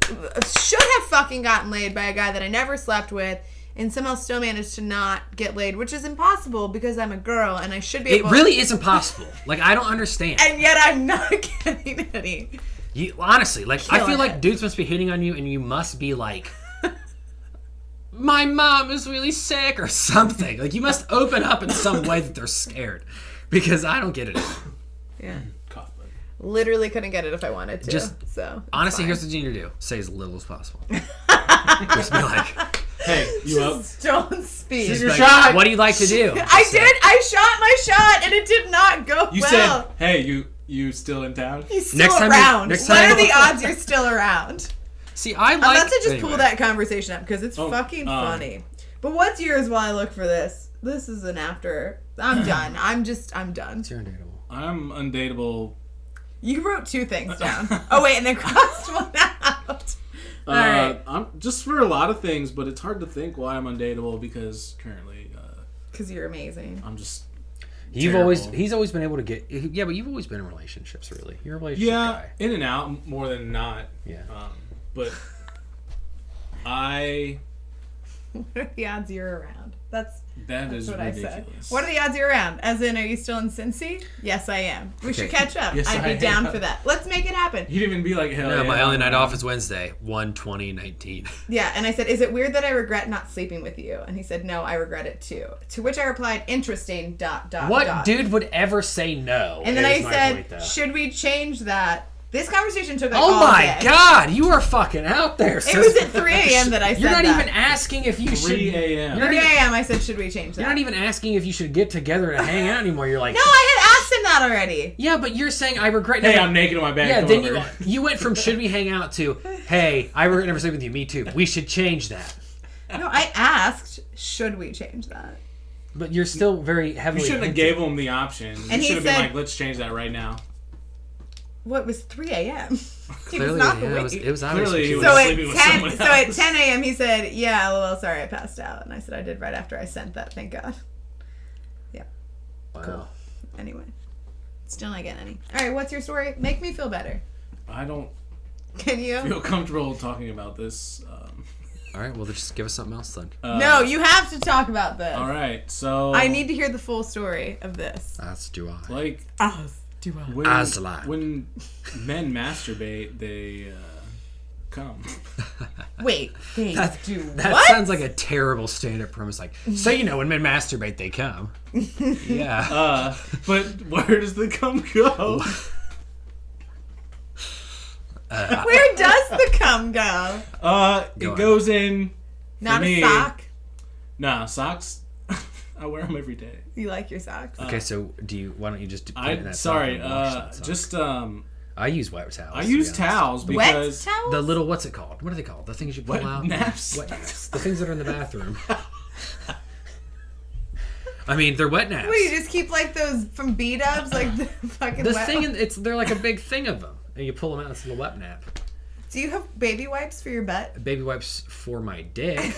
fucking gotten laid by a guy that I never slept with, and somehow still managed to not get laid, which is impossible because I'm a girl and I should be It able. really is impossible. Like, I don't understand. And yet I'm not getting any. You honestly, like, I feel Killing like it. dudes must be hitting on you, and you must be like, my mom is really sick or something. Like, you must open up in some way that they're scared, because I don't get it. Yeah. Cough button. Literally couldn't get it if I wanted to. Just- so it's Honestly, fine. here's what you need to do: say as little as possible. Just be like, Hey, you up? Just don't speak. Shoot just your be like, shot. what do you like to do? I Just say, did. I shot my shot and it did not go You well. said, hey, you still in town? He's still Next time you- around. next What time- are the odds you're still around? See, I like. I'm about to just anyway. pull that conversation up because it's fucking funny. But what's yours while I look for this? This is an after. I'm done. I'm done. You're undateable. I'm undateable. You wrote 2 things down. Oh wait, and then crossed one out. All right. I'm just for a lot of things, but it's hard to think why I'm undateable because currently Because you're amazing. I'm just He's terrible. always been able to get. Yeah, but you've always been in relationships, really. You're a relationship yeah guy. in and out more than not. Yeah. But What are the odds you're around? That's that is what I said. ridiculous. What are the odds you're around? As in, are you still in Cincy? Yes, I am. We should Okay. catch up. Yes, I'd I be down am. for that. Let's make it happen. He'd even be like, hell No, yeah. my only night off is Wednesday, 1/20/19. Yeah, and I said, is it weird that I regret not sleeping with you? And he said, no, I regret it too. To which I replied, interesting, ... What dude would ever say no? And then I is my said, point, though. should we change that? This conversation took like Oh all my day. God, you are fucking out there. It was at 3 a.m. that I said You're not that. even asking if you 3 should. a.m. You're 3 not even, a.m. I said, should we change that? you're not even asking if you should get together and hang out anymore. You're like, No, I had asked him that already. yeah, but you're saying I regret. Hey, never- I'm naked in my bed. Yeah, Come then over. you went from should we hang out to hey, I regret never sleeping with you. Me too. We should change that. No, I asked, should we change that? But you're still very heavily. You shouldn't have into- gave him the option. You And he should have been said- like, let's change that right now. What was 3 a.m.? He Clearly, was not yeah, awake. it was Clearly, obviously. he was So sleeping with someone so at else. 10 a.m. he said, yeah, lol, sorry, I passed out. And I said, I did right after I sent that, thank God. Wow. Anyway, still not getting any. All right, what's your story? Make me feel better. I don't Can you? feel comfortable talking about this. All right, well, then just give us something else then. No, you have to talk about this. All right, so I need to hear the full story of this. That's do I. like Do I? when Aslan. when men masturbate, they come. Wait, they That what? sounds like a terrible stand-up premise. Like, so you know, when men masturbate, they come. Yeah. But where does the cum go? Where does the cum go? It Go on. goes in. Not For a me- sock. Nah, socks. I wear them every day. You like your socks? Okay, so why don't you just put it in that Sorry, sock and wash that sock? just I use wet towels. I to be use honest. towels Wet because towels? The little what's it called? What are they called? The things you pull Wet out. naps. Wet naps. The things that are in the bathroom. I mean, they're wet naps. What, you just keep like those from B-dubs, like the fucking The wet thing, they're like a big thing of them. And you pull them out, it's a wet nap. Do you have baby wipes for your butt? Baby wipes for my dick.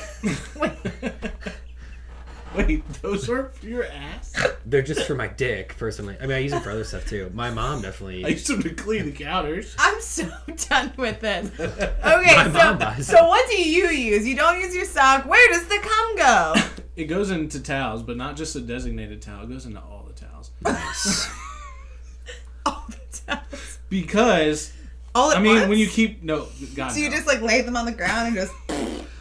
Wait, those are for your ass? They're just for my dick, personally. I mean, I use them for other stuff, too. My mom definitely... I used them to clean the counters. I'm so done with this. My Okay, mom does. so what do you use? You don't use your sock. Where does the cum go? It goes into towels, but not just a designated towel. It goes into all the towels. Nice. All the towels. Because, All at once? when you keep... No, God, So you no. just like lay them on the ground and just...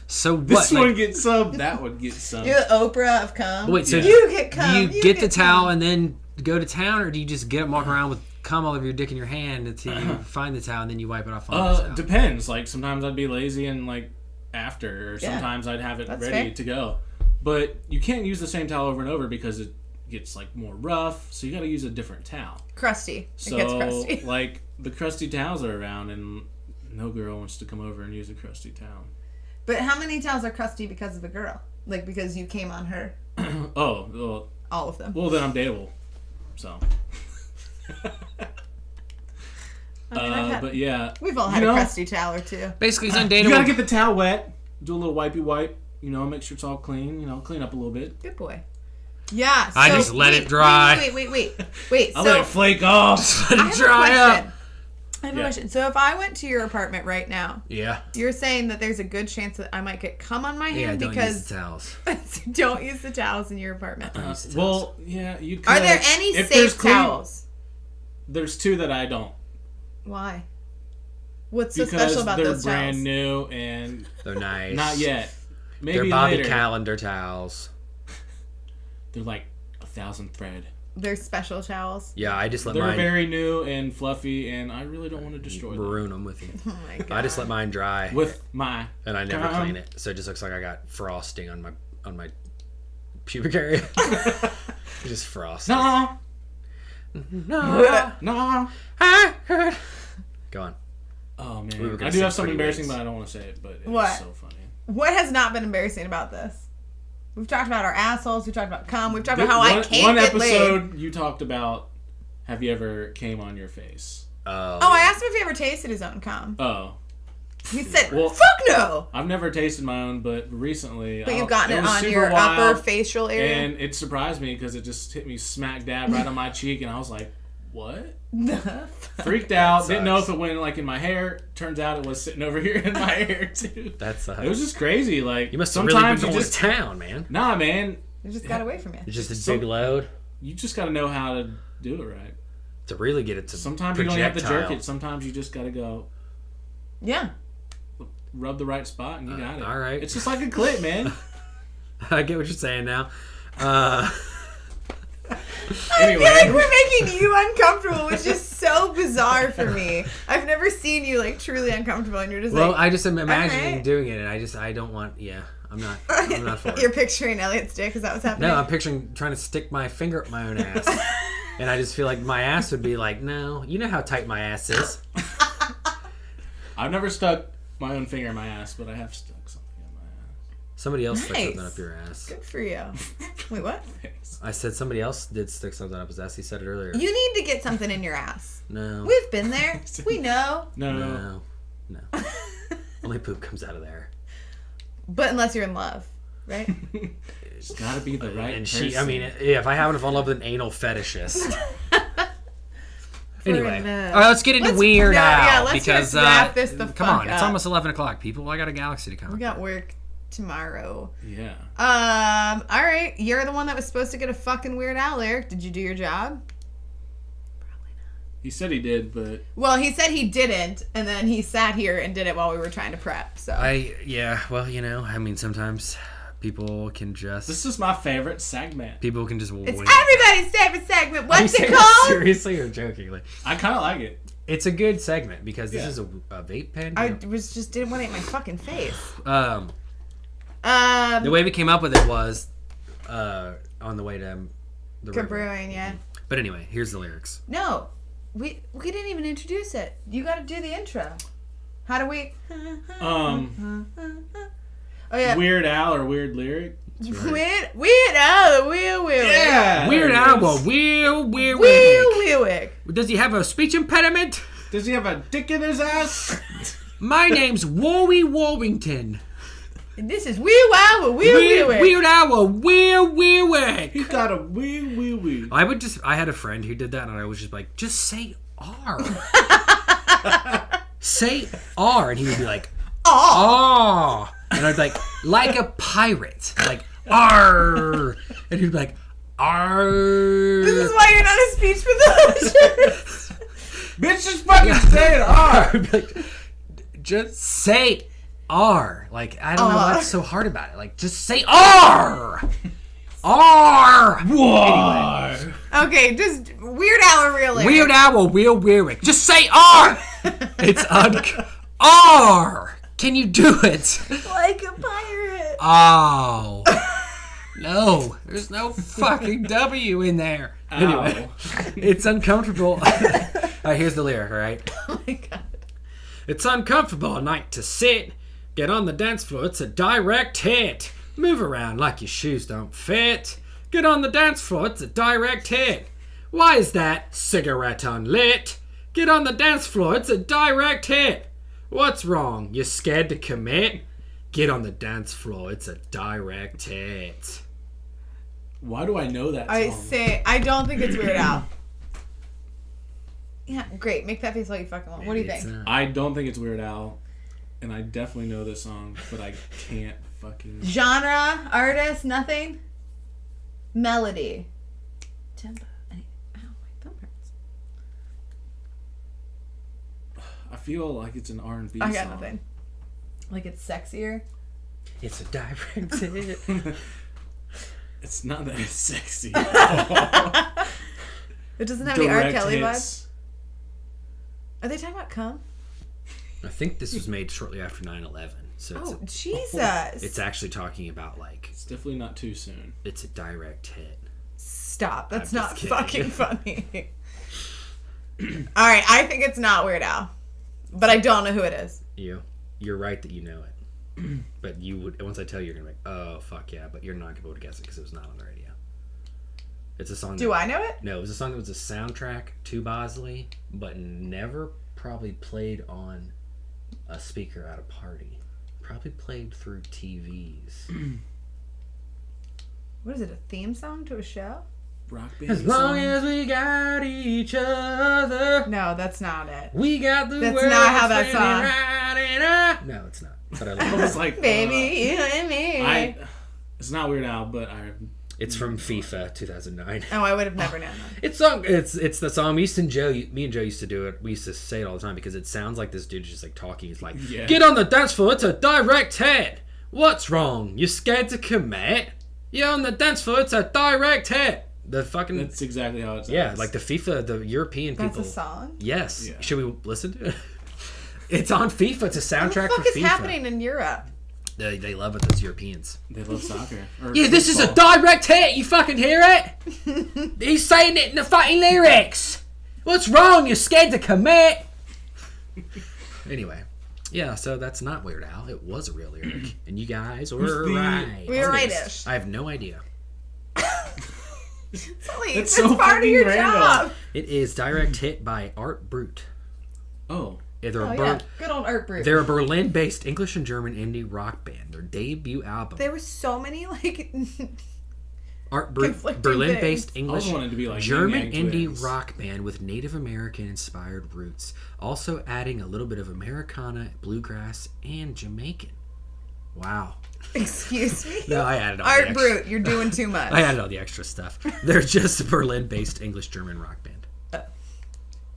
So what? This like, one gets some, that one gets some. You're the Oprah of cum. wait, so You get cum. do you get the towel cum. and then go to town, or do you just get up and walk around with cum all over your dick in your hand until you find the towel and then you wipe it off on the towel? Depends. Like, sometimes I'd be lazy and, like, after, or Yeah. sometimes I'd have it That's ready fair. to go. But you can't use the same towel over and over because it gets, like, more rough, so you gotta use a different towel. Crusty. So, It gets crusty. like, the crusty towels are around, and no girl wants to come over and use a crusty towel. But how many towels are crusty because of a girl? Like, because you came on her? Oh, well, All of them. then I'm dateable. So. But yeah. We've all had a crusty towel or two. Basically, it's undateable. You gotta get the towel wet, do a little wipey wipe, make sure it's all clean, clean up a little bit. Good boy. Yeah. So, I just let it dry. Wait. I'll let it flake off. Let I it have dry a up. question. I have a question. So if I went to your apartment right now, Yeah. you're saying that there's a good chance that I might get cum on my Yeah, hand don't because use the towels. don't use the towels in your apartment. Don't use the towels. Well, yeah, you could. Are there any If there's safe clean- towels? There's two that I don't. Why? What's so Because special about they're those brand towels? new and They're nice. not yet. Maybe They're Bobby later. Calendar towels. They're like 1,000 thread. They're special towels. Yeah, I just let They're mine very new and fluffy, and I really don't want to destroy them maroon them with you. Oh my god. I just let mine dry, with my. and I never clean it, so it just looks like I got frosting on my pubic area. Just frosting. No, No. no. Go on. Oh We were man, gonna I do say have something pretty embarrassing, wigs. but I don't want to say it. But it's What? so funny. What has not been embarrassing about this? We've talked about our assholes. We've talked about cum. We've talked about how I can't One get laid. episode you talked about. Have you ever came on your face? Oh, I asked him if he ever tasted his own cum. Oh, He said, Well- "Fuck no." I've never tasted my own, but recently. But you've gotten it was on super your wild, upper facial area. and it surprised me because it just hit me smack dab right on my cheek, and I was like, "What?" Freaked out. Didn't know if it went like in my hair. Turns out it was sitting over here in my hair too. That sucks. It was just crazy. Like You must have really been sometimes going you just to town, man. nah, man. It just got away from you. It's just a So- big load You just got to know how to do it right. to really get it to Sometimes you don't have to jerk projectile. it. Sometimes you just got to go Yeah. rub the right spot, and you got it. all right. It's just like a clit, man. I get what you're saying now. Anyway. I feel like we're making you uncomfortable, which is so bizarre for me. I've never seen you like truly uncomfortable, and you're just Well, like, I just am imagining Alright. doing it, and I don't want. Yeah, I'm not for you're it. picturing Elliot's dick. Is that what's happening? No, I'm picturing trying to stick my finger up my own ass, and I just feel like my ass would be like, no, you know how tight my ass is. I've never stuck my own finger in my ass, but I have stuck something in my Somebody else stuck Nice. something up your ass. Good for you. Wait, what? ass. I said somebody else did stick something up his ass. He said it earlier. You need to get something in your ass. No. We've been there. We know. No. No. Only poop comes out of there. But unless you're in love, right? It's got to be the right And person. she, I mean, yeah, if I happen to fall in love with an anal fetishist. Anyway, all love. right, let's get into Let's- Weird no, Al yeah, let's because just wrap this the come fuck on, it's up. almost 11 o'clock, people. I got a galaxy to come. We got work tomorrow. Yeah. All right. You're the one that was supposed to get a fucking Weird Al, Eric. Did you do your job? He said he did, but Well, he said he didn't, and then he sat here and did it while we were trying to prep. So Well, I mean, sometimes people can just this is my favorite segment. people can just it's win. everybody's favorite segment. Are you What's saying it that called? seriously or jokingly? I kind of like it. It's a good segment because this Yeah. is a vape pen. I was just didn't want to eat my fucking face. The way we came up with it was on the way to the river. Brewing, yeah. But anyway, here's the lyrics. No, we didn't even introduce it. You got to do the intro. How do we? Oh yeah. Weird Al or Weird Lyric. Weird Al, Will Wilwick. Yeah. Weird Al, Will Will Wilwick. Wilwick. Does he have a speech impediment? Does he have a dick in his ass? My name's Warwie Warrington. And this is Will Wow Will Wilwick. Weird Al, Will Wilwick. He got a wee. I had a friend who did that, and I was just like, just say R. Say R, and he would be like, ah. And I'd be like a pirate, like R. And he'd be like, R. This is why you're not a speech pathologist. Bitch, just fucking say it. I'd be like, just say R. Like, I don't know what's so hard about it. Like, just say R. R. What? Okay, just Weird Al or real lyric. Weird Al, Will Wilwick. Just say R. It's R. Can you do it? Like a pirate. Oh. No, there's no fucking W in there. Ow. Anyway, it's uncomfortable. Alright, here's the lyric, alright? Oh my god. It's uncomfortable at night to sit. Get on the dance floor, it's a direct hit. Move around like your shoes don't fit. Get on the dance floor, it's a direct hit. Why is that cigarette unlit? Get on the dance floor, it's a direct hit. What's wrong? You scared to commit? Get on the dance floor, it's a direct hit. Why do I know that song? I don't think it's Weird Al. Yeah, great. Make that face like you fucking want. What do you think? I don't think it's Weird Al, and I definitely know this song, but I can't fucking... Genre, artist, nothing. Melody. Tempo. Ow, my thumb hurts. I feel like it's an R&B I song. got nothing. Like it's sexier. It's a direct hit. It's not that it's sexy. It doesn't have any R. Kelly vibes. Are they talking about cum? I think this was made shortly after 9/11. So Jesus. it's actually talking about like It's definitely not too soon. it's a direct hit. Stop. That's I'm not just fucking kidding. funny. Alright, I think it's not Weird Al. But I don't know who it is. You're right that you know it. But you would, once I tell you, you're gonna be like, oh fuck yeah, but you're not gonna be able to guess it because it was not on the radio. It's a song. Do I know it? No, it was a song that was a soundtrack to Bosley, but never probably played on a speaker at a party. Probably played through TVs. What is it? A theme song to a show? Rock band As long song? as we got each other, No, that's not it. we got the That's world not how that spinning song- right in our... No, it's not. But I I love was it. like, Baby, you and me. it's not Weird Al, but It's from FIFA 2009. Oh, I would have never known that. It's the song. Me and Joe used to do it. We used to say it all the time because it sounds like this dude's just like talking. He's like, Yeah. get on the dance floor, it's a direct hit. What's wrong? You scared to commit? You're on the dance floor, it's a direct hit. The fucking that's exactly how it sounds. yeah, like the FIFA, the European That's people. a song? Yes. Yeah. Should we listen to it? It's on FIFA. It's a soundtrack What the fuck for is FIFA. happening in Europe? They love it. Those Europeans. They love soccer. Or Yeah, this is a football. direct hit. You fucking hear it? He's saying it in the fucking lyrics. What's wrong? You're scared to commit. Anyway, yeah. So that's not Weird Al. It was a real lyric, and you guys were right. We were rightish. I have no idea. Silly. It's It's so part of fucking your random. job. It is direct hit by Art Brut. Oh. Yeah, they're, Oh, a yeah. Good old Art Brut. they're a Berlin-based English and German indie rock band. Their debut album, There were so many, like... Art Brut, conflicting Berlin-based things. English I wanted to be like German Yin Yang indie Twins. rock band with Native American-inspired roots, also adding a little bit of Americana, bluegrass, and Jamaican. Wow. Excuse me? No, I added all the Art extra. Brut, you're doing too much. I added all the extra stuff. They're just a Berlin-based English-German rock band.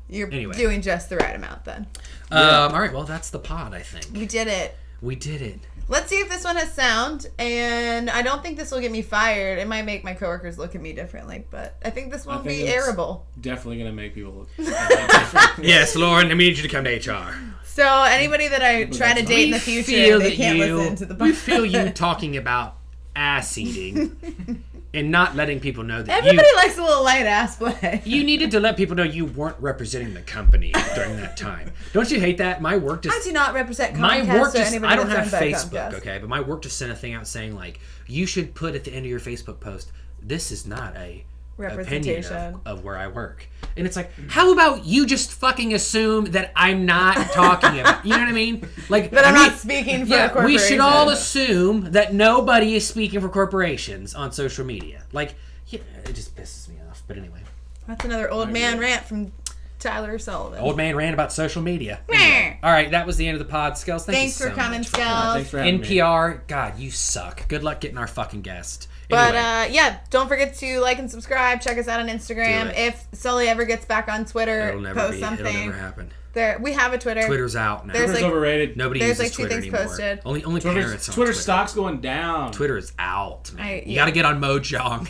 You're Anyway. doing just the right amount then. All right, well, that's the pod, I think. We did it. We did it. Let's see if this one has sound, and I don't think this will get me fired. It might make my coworkers look at me differently, but I think this won't think be it's- airable. Definitely gonna make people look different. Yes, Lauren, I need you to come to HR. So anybody that I try to date in the future, they can't listen to the We podcast. feel you talking about ass eating and not letting people know that Everybody likes a little light ass play. you needed to let people know you weren't representing the company during that time. Don't you hate that? My work just I do not represent Comcast my work or just anybody I don't that's have owned by Facebook, Comcast. okay, but my work just sent a thing out saying like you should put at the end of your Facebook post, this is not a opinion Representation. of where I work. And it's like, how about you just fucking assume that I'm not talking about, you know what I mean? Like, But I'm not speaking for a corporation. we should all assume that nobody is speaking for corporations on social media. Like, yeah, it just pisses me off. But anyway, That's another old man rant from Tyler Sullivan. old man ran about social media. Meh. Anyway, all right, that was the end of the pod. Skells, Thanks you for so coming, much. Skells. Thanks for having me. NPR, God, you suck. Good luck getting our fucking guest. But Anyway. yeah, don't forget to like and subscribe. Check us out on Instagram. Do it. If Sully ever gets back on Twitter, It'll never post be. something. It'll never happen. There, we have a Twitter. Twitter's out now. There's Twitter's like- overrated. Nobody there's uses like 2 Twitter things anymore. posted. Only Twitter parents on Twitter Twitter. stock's going down. Twitter is out, man. You yeah. got to get on Mojang.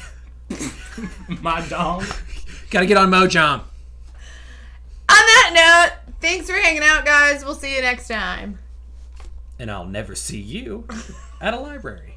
My dog. Got to get on Mojang. On that note, thanks for hanging out, guys. We'll see you next time. And I'll never see you at a library.